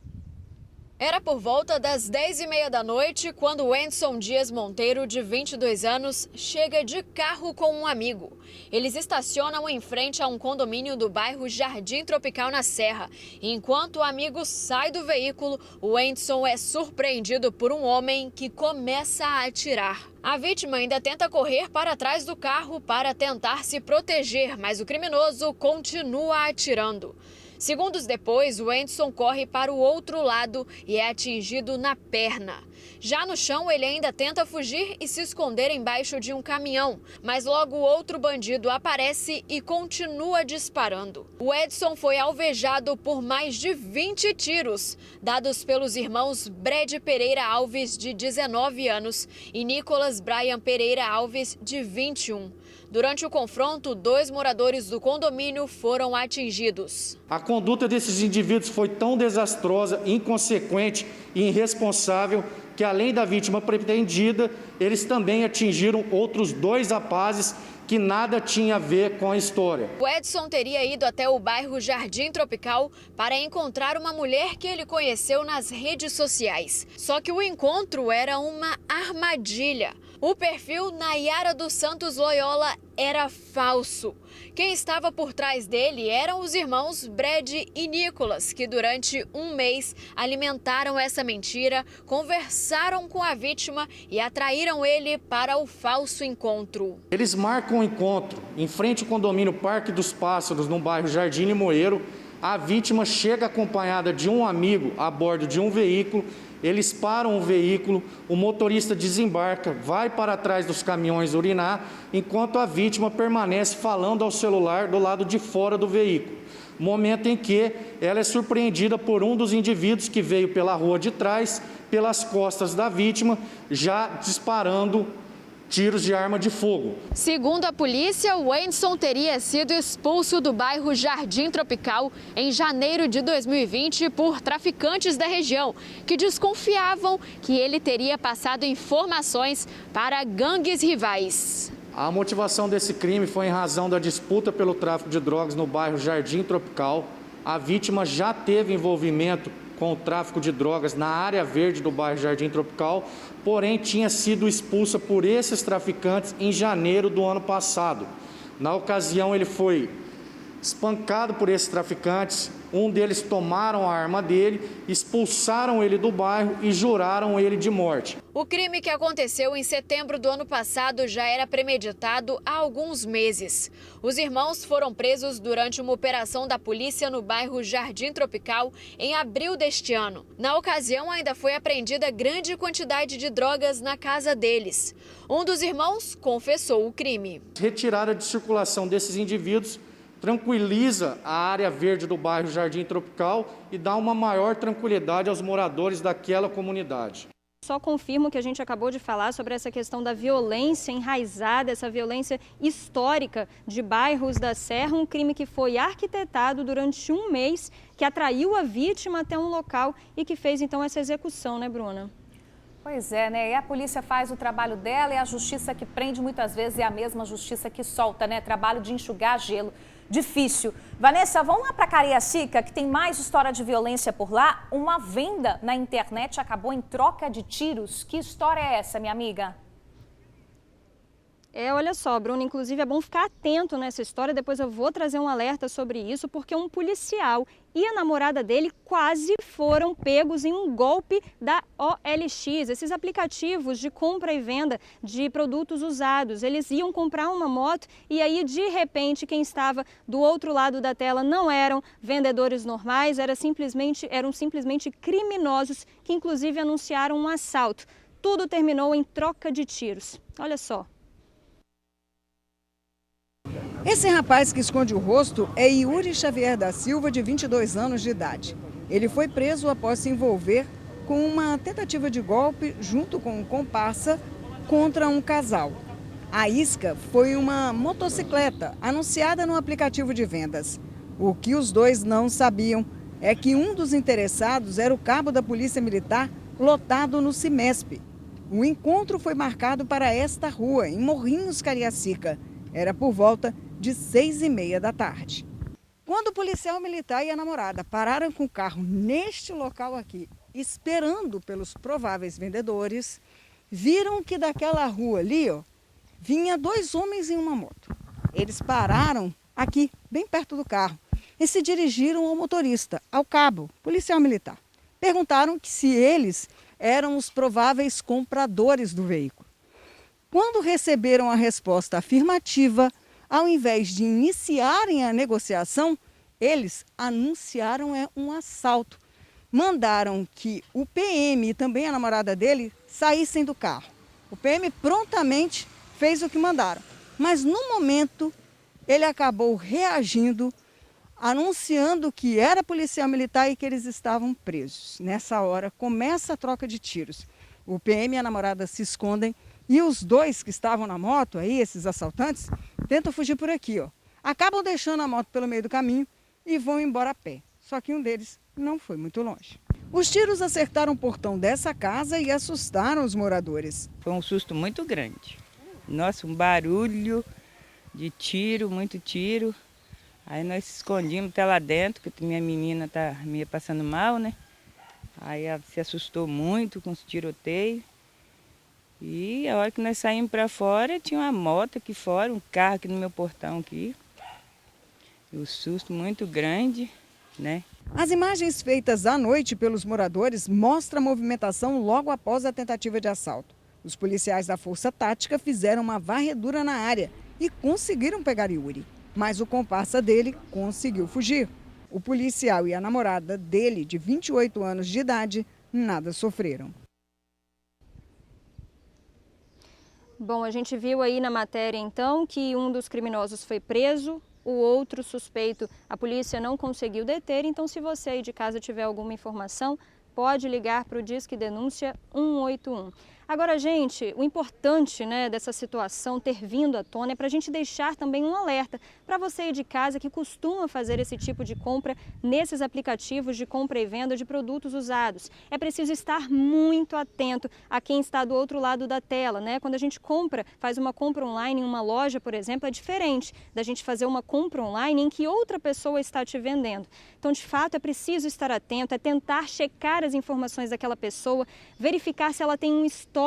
Era por volta das 10h30 da noite quando Edson Dias Monteiro, de 22 anos, chega de carro com um amigo. Eles estacionam em frente a um condomínio do bairro Jardim Tropical, na Serra. E enquanto o amigo sai do veículo, o Edson é surpreendido por um homem que começa a atirar. A vítima ainda tenta correr para trás do carro para tentar se proteger, mas o criminoso continua atirando. Segundos depois, o Edson corre para o outro lado e é atingido na perna. Já no chão, ele ainda tenta fugir e se esconder embaixo de um caminhão, mas logo outro bandido aparece e continua disparando. O Edson foi alvejado por mais de 20 tiros, dados pelos irmãos Brad Pereira Alves, de 19 anos, e Nicolas Brian Pereira Alves, de 21. Durante o confronto, 2 moradores do condomínio foram atingidos. A conduta desses indivíduos foi tão desastrosa, inconsequente e irresponsável que, além da vítima pretendida, eles também atingiram outros 2 rapazes que nada tinha a ver com a história. O Edson teria ido até o bairro Jardim Tropical para encontrar uma mulher que ele conheceu nas redes sociais. Só que o encontro era uma armadilha. O perfil Nayara dos Santos Loyola era falso. Quem estava por trás dele eram os irmãos Brad e Nicolas, que durante um mês alimentaram essa mentira, conversaram com a vítima e atraíram ele para o falso encontro. Eles marcam um encontro em frente ao condomínio Parque dos Pássaros, no bairro Jardim Limoeiro. A vítima chega acompanhada de um amigo a bordo de um veículo. Eles param o veículo, o motorista desembarca, vai para trás dos caminhões urinar, enquanto a vítima permanece falando ao celular do lado de fora do veículo. Momento em que ela é surpreendida por um dos indivíduos que veio pela rua de trás, pelas costas da vítima, já disparando tiros de arma de fogo. Segundo a polícia, o Edson teria sido expulso do bairro Jardim Tropical em janeiro de 2020 por traficantes da região, que desconfiavam que ele teria passado informações para gangues rivais. A motivação desse crime foi em razão da disputa pelo tráfico de drogas no bairro Jardim Tropical. A vítima já teve envolvimento com o tráfico de drogas na área verde do bairro Jardim Tropical, porém tinha sido expulsa por esses traficantes em janeiro do ano passado. Na ocasião, ele foi espancado por esses traficantes, um deles tomaram a arma dele, expulsaram ele do bairro e juraram ele de morte. O crime que aconteceu em setembro do ano passado já era premeditado há alguns meses. Os irmãos foram presos durante uma operação da polícia no bairro Jardim Tropical em abril deste ano. Na ocasião, ainda foi apreendida grande quantidade de drogas na casa deles. Um dos irmãos confessou o crime. Retirada de circulação desses indivíduos tranquiliza a área verde do bairro Jardim Tropical e dá uma maior tranquilidade aos moradores daquela comunidade. Só confirmo o que a gente acabou de falar sobre essa questão da violência enraizada, essa violência histórica de bairros da Serra, um crime que foi arquitetado durante um mês, que atraiu a vítima até um local e que fez então essa execução, né, Bruna? Pois é, né? E a polícia faz o trabalho dela e a justiça que prende muitas vezes é a mesma justiça que solta, né? Trabalho de enxugar gelo. Difícil. Vanessa, vamos lá para Cariacica, que tem mais história de violência por lá. Uma venda na internet acabou em troca de tiros. Que história é essa, minha amiga? Olha só, Bruna, inclusive é bom ficar atento nessa história, depois eu vou trazer um alerta sobre isso, porque um policial e a namorada dele quase foram pegos em um golpe da OLX, esses aplicativos de compra e venda de produtos usados. Eles iam comprar uma moto e aí, de repente, quem estava do outro lado da tela não eram vendedores normais, eram simplesmente criminosos que, inclusive, anunciaram um assalto. Tudo terminou em troca de tiros. Olha só. Esse rapaz que esconde o rosto é Yuri Xavier da Silva, de 22 anos de idade. Ele foi preso após se envolver com uma tentativa de golpe junto com um comparsa contra um casal. A isca foi uma motocicleta anunciada no aplicativo de vendas. O que os dois não sabiam é que um dos interessados era o cabo da Polícia Militar lotado no Cimesp. O encontro foi marcado para esta rua, em Morrinhos, Cariacica. Era por volta de 6h30 da tarde. Quando o policial militar e a namorada pararam com o carro neste local aqui, esperando pelos prováveis vendedores, viram que daquela rua ali, vinha 2 homens em uma moto. Eles pararam aqui, bem perto do carro, e se dirigiram ao motorista, ao cabo, policial militar. Perguntaram se eles eram os prováveis compradores do veículo. Quando receberam a resposta afirmativa, ao invés de iniciarem a negociação, eles anunciaram um assalto. Mandaram que o PM e também a namorada dele saíssem do carro. O PM prontamente fez o que mandaram, mas no momento ele acabou reagindo, anunciando que era policial militar e que eles estavam presos. Nessa hora começa a troca de tiros. O PM e a namorada se escondem e os dois que estavam na moto, aí, esses assaltantes, tentam fugir por aqui. Acabam deixando a moto pelo meio do caminho e vão embora a pé. Só que um deles não foi muito longe. Os tiros acertaram o portão dessa casa e assustaram os moradores. Foi um susto muito grande. Nossa, um barulho de tiro, muito tiro. Aí nós se escondimos até lá dentro, porque minha menina tá meio passando mal, né? Aí ela se assustou muito com os tiroteios. E a hora que nós saímos para fora, tinha uma moto aqui fora, um carro aqui no meu portão aqui. E o susto muito grande, né? As imagens feitas à noite pelos moradores mostram a movimentação logo após a tentativa de assalto. Os policiais da Força Tática fizeram uma varredura na área e conseguiram pegar Yuri. Mas o comparsa dele conseguiu fugir. O policial e a namorada dele, de 28 anos de idade, nada sofreram. Bom, a gente viu aí na matéria, então, que um dos criminosos foi preso, o outro suspeito a polícia não conseguiu deter. Então, se você aí de casa tiver alguma informação, pode ligar para o Disque Denúncia 181. Agora, gente, o importante, né, dessa situação ter vindo à tona é para a gente deixar também um alerta para você aí de casa que costuma fazer esse tipo de compra nesses aplicativos de compra e venda de produtos usados. É preciso estar muito atento a quem está do outro lado da tela, né? Quando a gente faz uma compra online em uma loja, por exemplo, é diferente da gente fazer uma compra online em que outra pessoa está te vendendo. Então, de fato, é preciso estar atento, é tentar checar as informações daquela pessoa, verificar se ela tem um histórico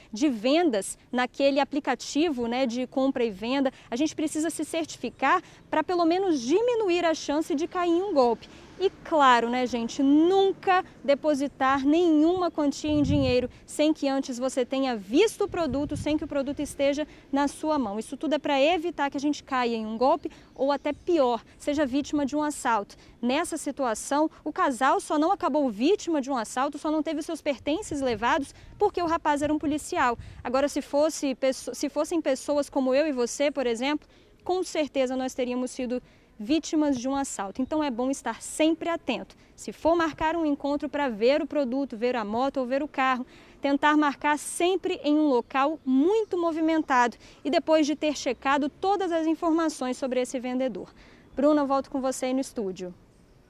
de vendas naquele aplicativo, né, de compra e venda. A gente precisa se certificar para pelo menos diminuir a chance de cair em um golpe. E claro, né, gente, nunca depositar nenhuma quantia em dinheiro sem que antes você tenha visto o produto, sem que o produto esteja na sua mão. Isso tudo é para evitar que a gente caia em um golpe ou até pior, seja vítima de um assalto. Nessa situação, o casal só não acabou vítima de um assalto, só não teve seus pertences levados porque o rapaz era um policial. Agora, se fossem pessoas como eu e você, por exemplo, com certeza nós teríamos sido vítimas de um assalto. Então é bom estar sempre atento. Se for marcar um encontro para ver o produto, ver a moto ou ver o carro, tentar marcar sempre em um local muito movimentado e depois de ter checado todas as informações sobre esse vendedor. Bruna, volto com você aí no estúdio.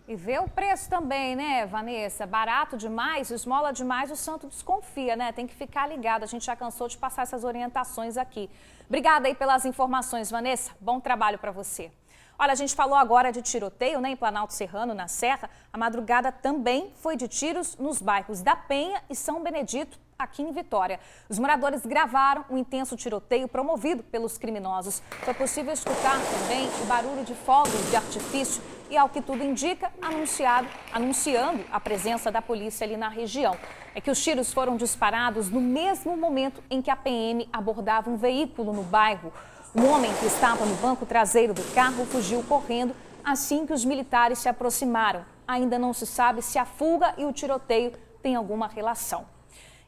E vê o preço também, né, Vanessa? Barato demais, esmola demais, o santo desconfia, né? Tem que ficar ligado, a gente já cansou de passar essas orientações aqui. Obrigada aí pelas informações, Vanessa. Bom trabalho para você. Olha, a gente falou agora de tiroteio, né, em Planalto Serrano, na Serra. A madrugada também foi de tiros nos bairros da Penha e São Benedito, aqui em Vitória. Os moradores gravaram um intenso tiroteio promovido pelos criminosos. Foi possível escutar também o barulho de fogos de artifício e, ao que tudo indica, anunciando a presença da polícia ali na região. É que os tiros foram disparados no mesmo momento em que a PM abordava um veículo no bairro. Um homem que estava no banco traseiro do carro fugiu correndo assim que os militares se aproximaram. Ainda não se sabe se a fuga e o tiroteio têm alguma relação.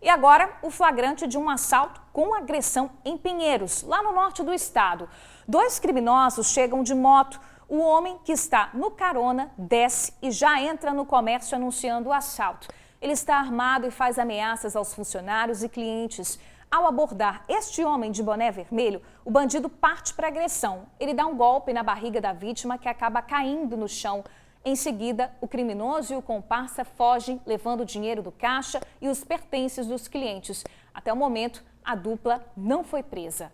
E agora, o flagrante de um assalto com agressão em Pinheiros, lá no norte do estado. 2 criminosos chegam de moto. O homem que está no carona desce e já entra no comércio anunciando o assalto. Ele está armado e faz ameaças aos funcionários e clientes. Ao abordar este homem de boné vermelho, o bandido parte para a agressão. Ele dá um golpe na barriga da vítima, que acaba caindo no chão. Em seguida, o criminoso e o comparsa fogem, levando o dinheiro do caixa e os pertences dos clientes. Até o momento, a dupla não foi presa.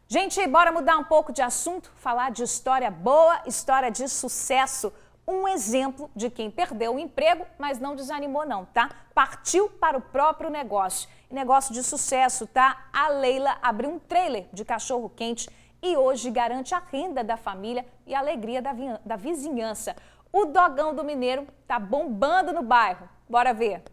Gente, bora mudar um pouco de assunto, falar de história boa, história de sucesso. Um exemplo de quem perdeu o emprego, mas não desanimou não, tá? Partiu para o próprio negócio. Negócio de sucesso, tá? A Leila abriu um trailer de cachorro-quente e hoje garante a renda da família e a alegria da vizinhança. O Dogão do Mineiro tá bombando no bairro. Bora ver.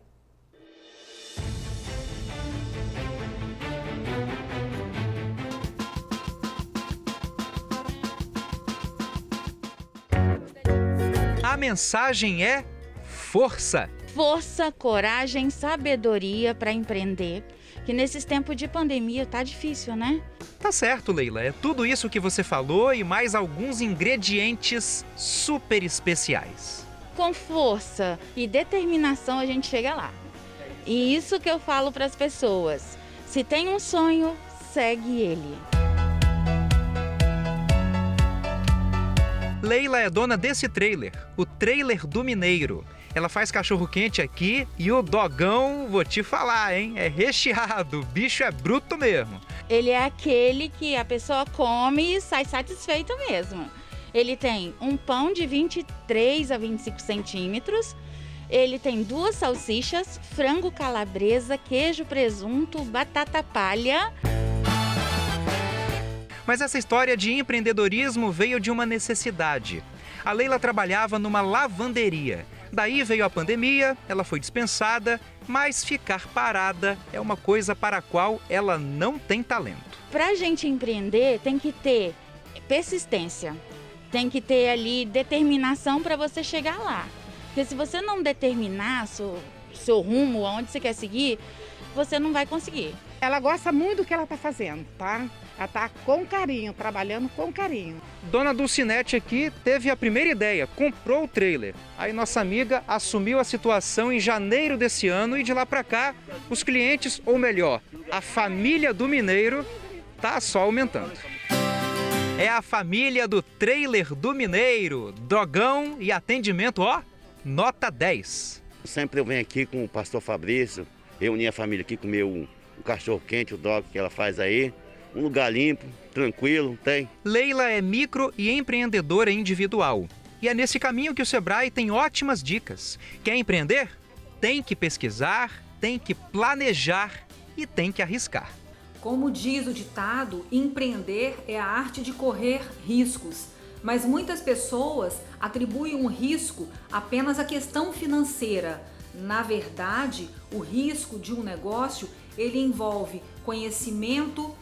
A mensagem é força. Força, coragem, sabedoria para empreender, que nesses tempos de pandemia tá difícil, né? Tá certo, Leila. É tudo isso que você falou e mais alguns ingredientes super especiais. Com força e determinação a gente chega lá. E isso que eu falo para as pessoas. Se tem um sonho, segue ele. Leila é dona desse trailer, o Trailer do Mineiro. Ela faz cachorro-quente aqui e o dogão, vou te falar, hein? É recheado, o bicho é bruto mesmo. Ele é aquele que a pessoa come e sai satisfeita mesmo. Ele tem um pão de 23 a 25 centímetros, ele tem 2 salsichas, frango calabresa, queijo presunto, batata palha. Mas essa história de empreendedorismo veio de uma necessidade. A Leila trabalhava numa lavanderia. Daí veio a pandemia, ela foi dispensada, mas ficar parada é uma coisa para a qual ela não tem talento. Para a gente empreender, tem que ter persistência, tem que ter ali determinação para você chegar lá. Porque se você não determinar seu rumo, aonde você quer seguir, você não vai conseguir. Ela gosta muito do que ela está fazendo, tá? Ela está com carinho, trabalhando com carinho. Dona Dulcinete aqui teve a primeira ideia, comprou o trailer. Aí nossa amiga assumiu a situação em janeiro desse ano e de lá para cá, os clientes, ou melhor, a família do Mineiro, tá só aumentando. É a família do Trailer do Mineiro, dogão e atendimento, ó, nota 10. Sempre eu venho aqui com o pastor Fabrício, reunir a família aqui, comer o cachorro quente, o dog que ela faz aí. Um lugar limpo, tranquilo, tem. Leila é micro e empreendedora individual. E é nesse caminho que o Sebrae tem ótimas dicas. Quer empreender? Tem que pesquisar, tem que planejar e tem que arriscar. Como diz o ditado, empreender é a arte de correr riscos. Mas muitas pessoas atribuem um risco apenas à questão financeira. Na verdade, o risco de um negócio, ele envolve conhecimento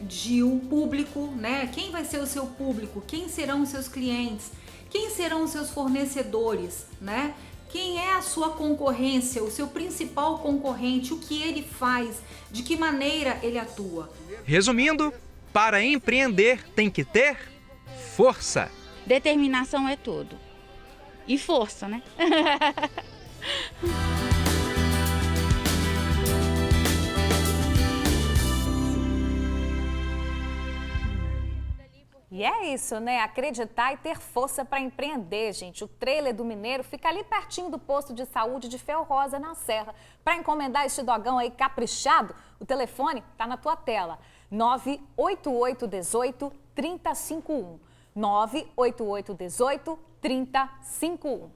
de um público, né? Quem vai ser o seu público? Quem serão os seus clientes? Quem serão os seus fornecedores, né? Quem é a sua concorrência, o seu principal concorrente? O que ele faz? De que maneira ele atua? Resumindo, para empreender tem que ter força. Determinação é tudo. E força, né? E é isso, né? Acreditar e ter força para empreender, gente. O Trailer do Mineiro fica ali pertinho do posto de saúde de Fel Rosa, na Serra. Para encomendar esse dogão aí caprichado, o telefone tá na tua tela. 98818 3051. 98818 3051.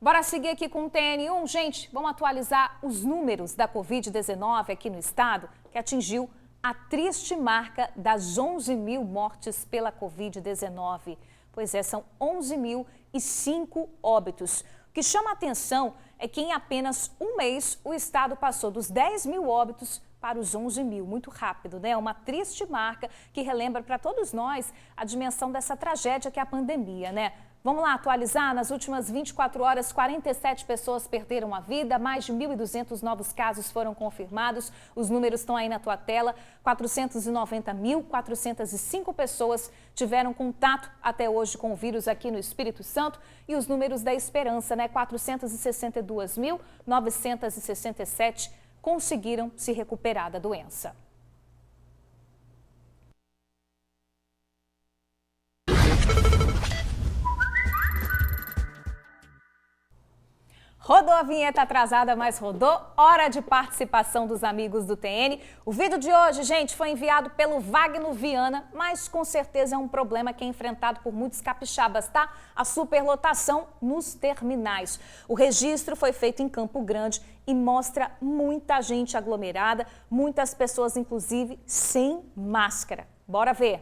Bora seguir aqui com o TN1. Gente, vamos atualizar os números da Covid-19 aqui no estado, que atingiu a triste marca das 11 mil mortes pela Covid-19. Pois é, são 11.005 óbitos. O que chama a atenção é que em apenas um mês o estado passou dos 10 mil óbitos para os 11 mil. Muito rápido, né? Uma triste marca que relembra para todos nós a dimensão dessa tragédia que é a pandemia, né? Vamos lá atualizar. Nas últimas 24 horas, 47 pessoas perderam a vida, mais de 1.200 novos casos foram confirmados. Os números estão aí na tua tela. 490.405 pessoas tiveram contato até hoje com o vírus aqui no Espírito Santo. E os números da esperança, né? 462.967 conseguiram se recuperar da doença. Rodou a vinheta atrasada, mas rodou. Hora de participação dos amigos do TN. O vídeo de hoje, gente, foi enviado pelo Wagner Viana, mas com certeza é um problema que é enfrentado por muitos capixabas, tá? A superlotação nos terminais. O registro foi feito em Campo Grande e mostra muita gente aglomerada, muitas pessoas, inclusive, sem máscara. Bora ver.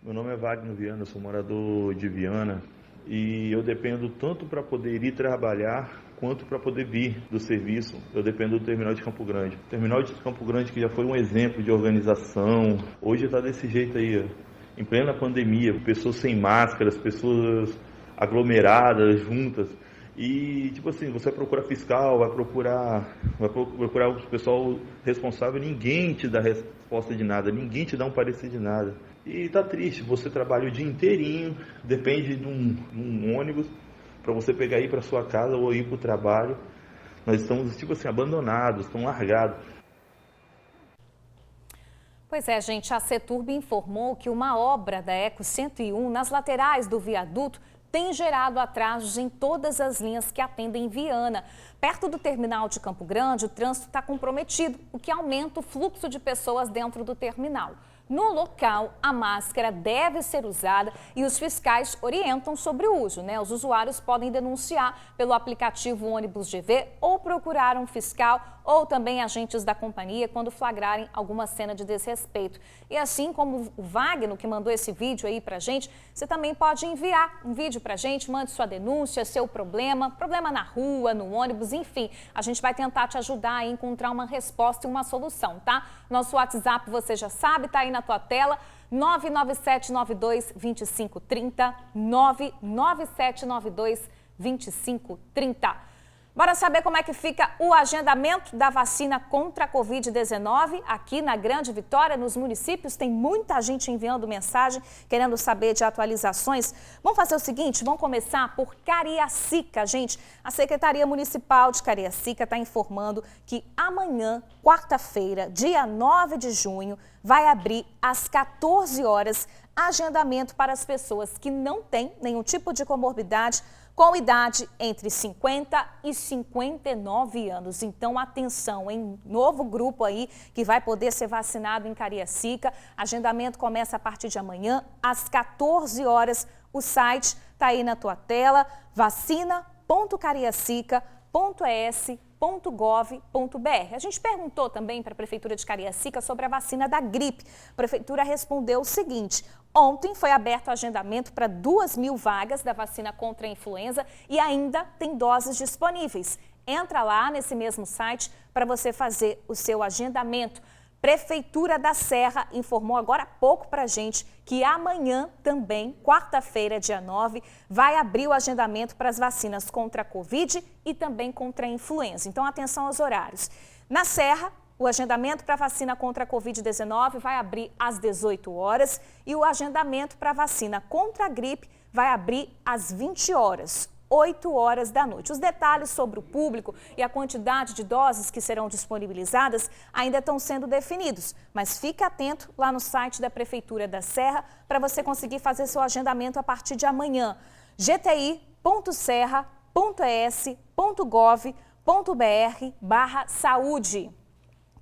Meu nome é Wagner Viana, eu sou morador de Viana. E eu dependo tanto para poder ir trabalhar quanto para poder vir do serviço. Eu dependo do terminal de Campo Grande. O terminal de Campo Grande, que já foi um exemplo de organização, hoje está desse jeito aí, ó, em plena pandemia, pessoas sem máscaras, pessoas aglomeradas, juntas. E, tipo assim, você vai procurar fiscal, vai procurar o pessoal responsável, ninguém te dá resposta de nada, ninguém te dá um parecer de nada. E tá triste, você trabalha o dia inteirinho, depende de um ônibus para você pegar e ir para sua casa ou ir para o trabalho. Nós estamos, tipo assim, abandonados, estão largados. Pois é, gente, a CETURB informou que uma obra da Eco 101 nas laterais do viaduto tem gerado atrasos em todas as linhas que atendem Viana. Perto do terminal de Campo Grande, o trânsito está comprometido, o que aumenta o fluxo de pessoas dentro do terminal. No local, a máscara deve ser usada e os fiscais orientam sobre o uso, né? Os usuários podem denunciar pelo aplicativo Ônibus GV ou procurar um fiscal ou também agentes da companhia quando flagrarem alguma cena de desrespeito. E assim como o Wagner, que mandou esse vídeo aí pra gente, você também pode enviar um vídeo pra gente, mande sua denúncia, seu problema na rua, no ônibus, enfim. A gente vai tentar te ajudar a encontrar uma resposta e uma solução, tá? Nosso WhatsApp, você já sabe, tá aí na tua tela, 997922530, 997922530. Bora saber como é que fica o agendamento da vacina contra a Covid-19 aqui na Grande Vitória, nos municípios. Tem muita gente enviando mensagem, querendo saber de atualizações. Vamos fazer o seguinte, vamos começar por Cariacica, gente. A Secretaria Municipal de Cariacica está informando que amanhã, quarta-feira, dia 9 de junho, vai abrir às 14 horas agendamento para as pessoas que não têm nenhum tipo de comorbidade, com idade entre 50 e 59 anos. Então, atenção, hein? Novo grupo aí que vai poder ser vacinado em Cariacica. Agendamento começa a partir de amanhã, às 14 horas. O site está aí na tua tela, vacina.cariacica.es.gov.br. A gente perguntou também para a Prefeitura de Cariacica sobre a vacina da gripe. A Prefeitura respondeu o seguinte: ontem foi aberto o agendamento para 2.000 vagas da vacina contra a influenza e ainda tem doses disponíveis. Entra lá nesse mesmo site para você fazer o seu agendamento. Prefeitura da Serra informou agora há pouco para a gente que amanhã também, quarta-feira, dia 9, vai abrir o agendamento para as vacinas contra a Covid e também contra a influenza. Então, atenção aos horários. Na Serra, o agendamento para a vacina contra a Covid-19 vai abrir às 18 horas e o agendamento para a vacina contra a gripe vai abrir às 20 horas. 8 horas da noite. Os detalhes sobre o público e a quantidade de doses que serão disponibilizadas ainda estão sendo definidos, mas fique atento lá no site da Prefeitura da Serra para você conseguir fazer seu agendamento a partir de amanhã. gti.serra.es.gov.br/saúde.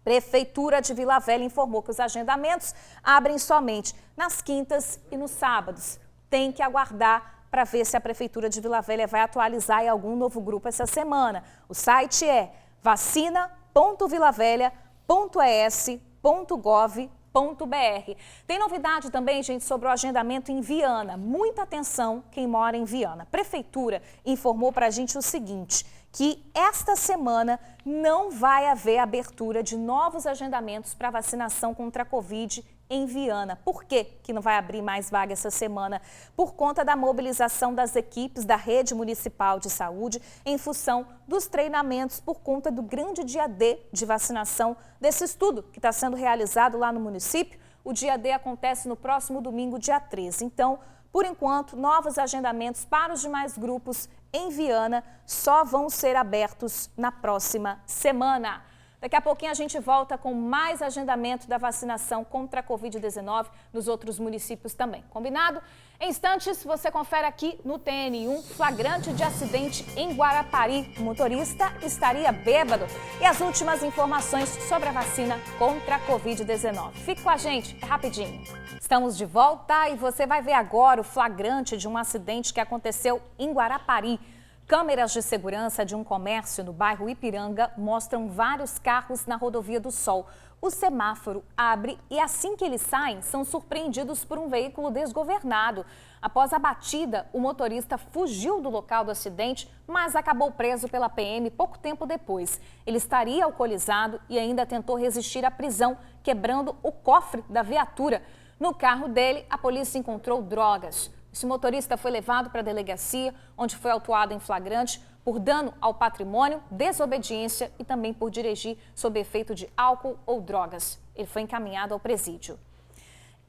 Prefeitura de Vila Velha informou que os agendamentos abrem somente nas quintas e nos sábados. Tem que aguardar para ver se a Prefeitura de Vila Velha vai atualizar em algum novo grupo essa semana. O site é vacina.vilavelha.es.gov.br. Tem novidade também, gente, sobre o agendamento em Viana. Muita atenção quem mora em Viana. A Prefeitura informou para a gente o seguinte, que esta semana não vai haver abertura de novos agendamentos para vacinação contra a Covid em Viana. Por que não vai abrir mais vaga essa semana? Por conta da mobilização das equipes da Rede Municipal de Saúde em função dos treinamentos por conta do grande dia D de vacinação desse estudo que está sendo realizado lá no município. O dia D acontece no próximo domingo, dia 13. Então, por enquanto, novos agendamentos para os demais grupos em Viana só vão ser abertos na próxima semana. Daqui a pouquinho a gente volta com mais agendamento da vacinação contra a Covid-19 nos outros municípios também. Combinado? Em instantes, você confere aqui no TN1 flagrante de acidente em Guarapari. O motorista estaria bêbado. E as últimas informações sobre a vacina contra a Covid-19. Fique com a gente, é rapidinho. Estamos de volta e você vai ver agora o flagrante de um acidente que aconteceu em Guarapari. Câmeras de segurança de um comércio no bairro Ipiranga mostram vários carros na rodovia do Sol. O semáforo abre e assim que eles saem, são surpreendidos por um veículo desgovernado. Após a batida, o motorista fugiu do local do acidente, mas acabou preso pela PM pouco tempo depois. Ele estaria alcoolizado e ainda tentou resistir à prisão, quebrando o cofre da viatura. No carro dele, a polícia encontrou drogas. Esse motorista foi levado para a delegacia, onde foi autuado em flagrante por dano ao patrimônio, desobediência e também por dirigir sob efeito de álcool ou drogas. Ele foi encaminhado ao presídio.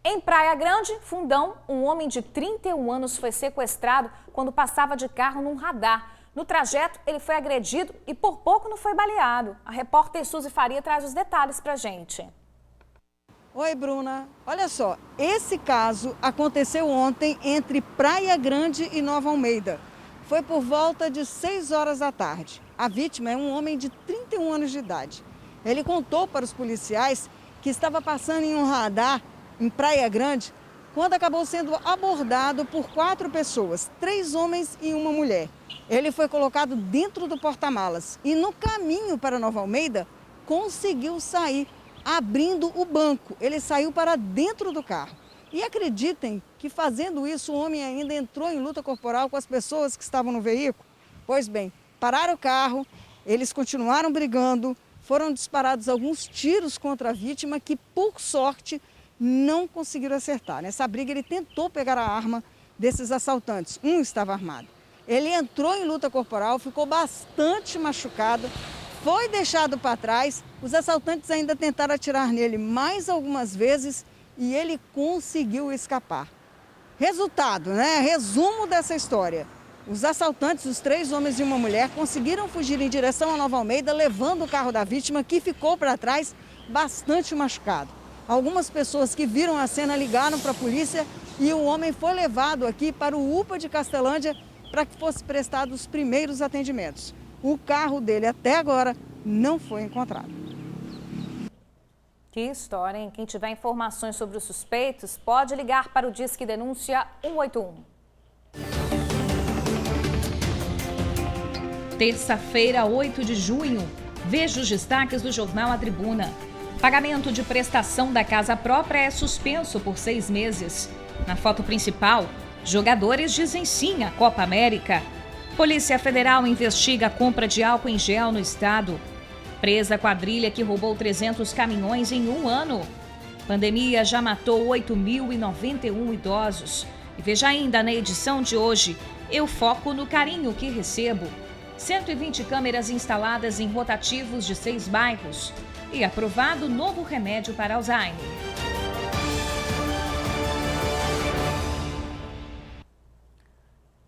Em Praia Grande, Fundão, um homem de 31 anos foi sequestrado quando passava de carro num radar. No trajeto, ele foi agredido e por pouco não foi baleado. A repórter Suzy Faria traz os detalhes para a gente. Oi, Bruna. Olha só, esse caso aconteceu ontem entre Praia Grande e Nova Almeida. Foi por volta de 6 horas da tarde. A vítima é um homem de 31 anos de idade. Ele contou para os policiais que estava passando em um radar em Praia Grande quando acabou sendo abordado por 4 pessoas, 3 homens e uma mulher. Ele foi colocado dentro do porta-malas e no caminho para Nova Almeida conseguiu sair abrindo o banco. Ele saiu para dentro do carro. E acreditem que fazendo isso o homem ainda entrou em luta corporal com as pessoas que estavam no veículo. Pois bem, pararam o carro, eles continuaram brigando, foram disparados alguns tiros contra a vítima que, por sorte, não conseguiram acertar. Nessa briga ele tentou pegar a arma desses assaltantes. Um estava armado. Ele entrou em luta corporal, ficou bastante machucado, foi deixado para trás. Os assaltantes ainda tentaram atirar nele mais algumas vezes e ele conseguiu escapar. Resultado, né? Resumo dessa história. Os assaltantes, os 3 homens e uma mulher, conseguiram fugir em direção a Nova Almeida, levando o carro da vítima, que ficou para trás, bastante machucado. Algumas pessoas que viram a cena ligaram para a polícia e o homem foi levado aqui para o UPA de Castelândia para que fosse prestado os primeiros atendimentos. O carro dele até agora não foi encontrado. Que história, hein? Quem tiver informações sobre os suspeitos pode ligar para o Disque Denúncia 181. Terça-feira, 8 de junho. Veja os destaques do jornal A Tribuna. Pagamento de prestação da casa própria é suspenso por 6 meses. Na foto principal, jogadores dizem sim à Copa América. Polícia Federal investiga a compra de álcool em gel no estado. Presa a quadrilha que roubou 300 caminhões em um ano. Pandemia já matou 8.091 idosos. E veja ainda na edição de hoje, eu foco no carinho que recebo. 120 câmeras instaladas em rotativos de 6 bairros. E aprovado novo remédio para Alzheimer.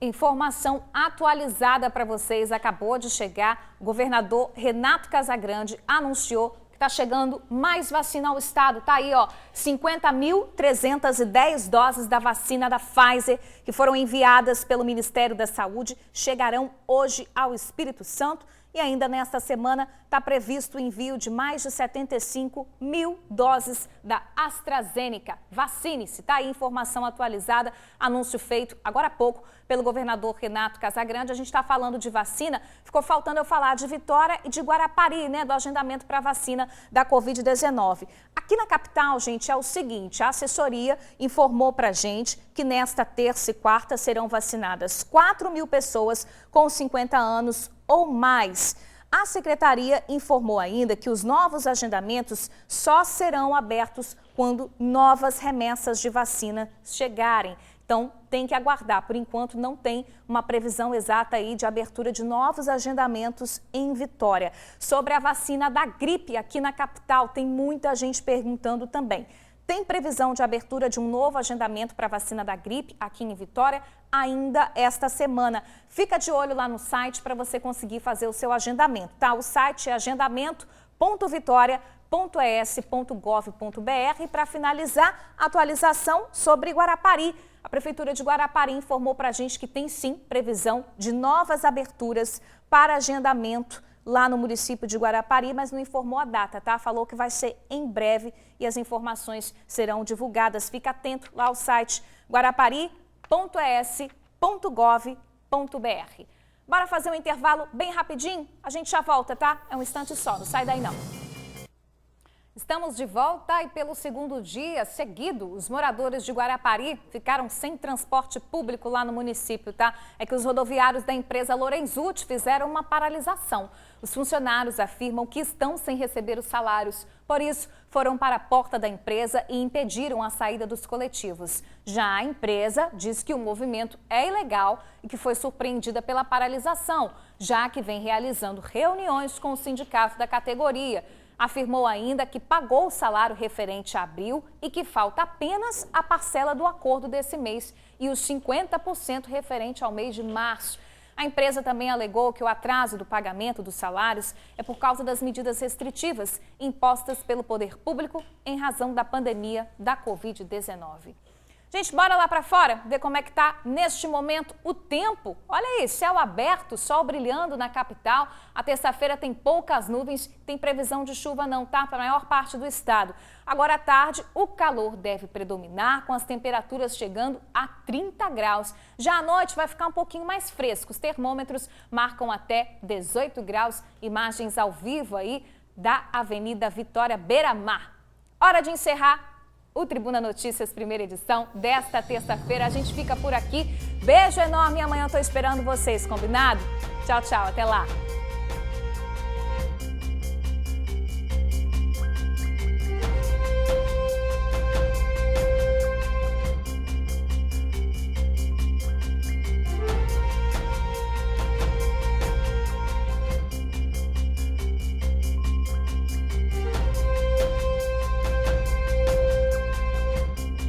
Informação atualizada para vocês, acabou de chegar. O governador Renato Casagrande anunciou que está chegando mais vacina ao estado. Tá aí, ó, 50.310 doses da vacina da Pfizer que foram enviadas pelo Ministério da Saúde chegarão hoje ao Espírito Santo E ainda nesta semana está previsto o envio de mais de 75 mil doses da AstraZeneca. Vacine-se, está aí informação atualizada, anúncio feito agora há pouco pelo governador Renato Casagrande. A gente está falando de vacina, ficou faltando eu falar de Vitória e de Guarapari, né, do agendamento para a vacina da Covid-19. Aqui na capital, gente, é o seguinte, a assessoria informou para a gente que nesta terça e quarta serão vacinadas 4 mil pessoas com 50 anos ou mais. A secretaria informou ainda que os novos agendamentos só serão abertos quando novas remessas de vacina chegarem. Então, tem que aguardar. Por enquanto, não tem uma previsão exata aí de abertura de novos agendamentos em Vitória. Sobre a vacina da gripe aqui na capital, tem muita gente perguntando também. Tem previsão de abertura de um novo agendamento para a vacina da gripe aqui em Vitória ainda esta semana. Fica de olho lá no site para você conseguir fazer o seu agendamento, tá? O site é agendamento.vitoria.es.gov.br. E para finalizar, atualização sobre Guarapari. A Prefeitura de Guarapari informou para a gente que tem sim previsão de novas aberturas para agendamento lá no município de Guarapari, mas não informou a data, tá? Falou que vai ser em breve e as informações serão divulgadas. Fica atento lá ao site guarapari.es.gov.br. Bora fazer um intervalo bem rapidinho? A gente já volta, tá? É um instante só, não sai daí não. Estamos de volta e pelo segundo dia seguido, os moradores de Guarapari ficaram sem transporte público lá no município, tá? É que os rodoviários da empresa Lorenzucci fizeram uma paralisação. Os funcionários afirmam que estão sem receber os salários. Por isso, foram para a porta da empresa e impediram a saída dos coletivos. Já a empresa diz que o movimento é ilegal e que foi surpreendida pela paralisação, já que vem realizando reuniões com o sindicato da categoria. Afirmou ainda que pagou o salário referente a abril e que falta apenas a parcela do acordo desse mês e os 50% referente ao mês de março. A empresa também alegou que o atraso do pagamento dos salários é por causa das medidas restritivas impostas pelo poder público em razão da pandemia da Covid-19. Gente, bora lá para fora ver como é que tá neste momento o tempo. Olha aí, céu aberto, sol brilhando na capital. A terça-feira tem poucas nuvens, tem previsão de chuva não, tá? Para a maior parte do estado. Agora à tarde, o calor deve predominar, com as temperaturas chegando a 30 graus. Já à noite vai ficar um pouquinho mais fresco. Os termômetros marcam até 18 graus. Imagens ao vivo aí da Avenida Vitória Beira-Mar. Hora de encerrar o Tribuna Notícias, primeira edição desta terça-feira. A gente fica por aqui. Beijo enorme e amanhã eu tô esperando vocês, combinado? Tchau, tchau. Até lá.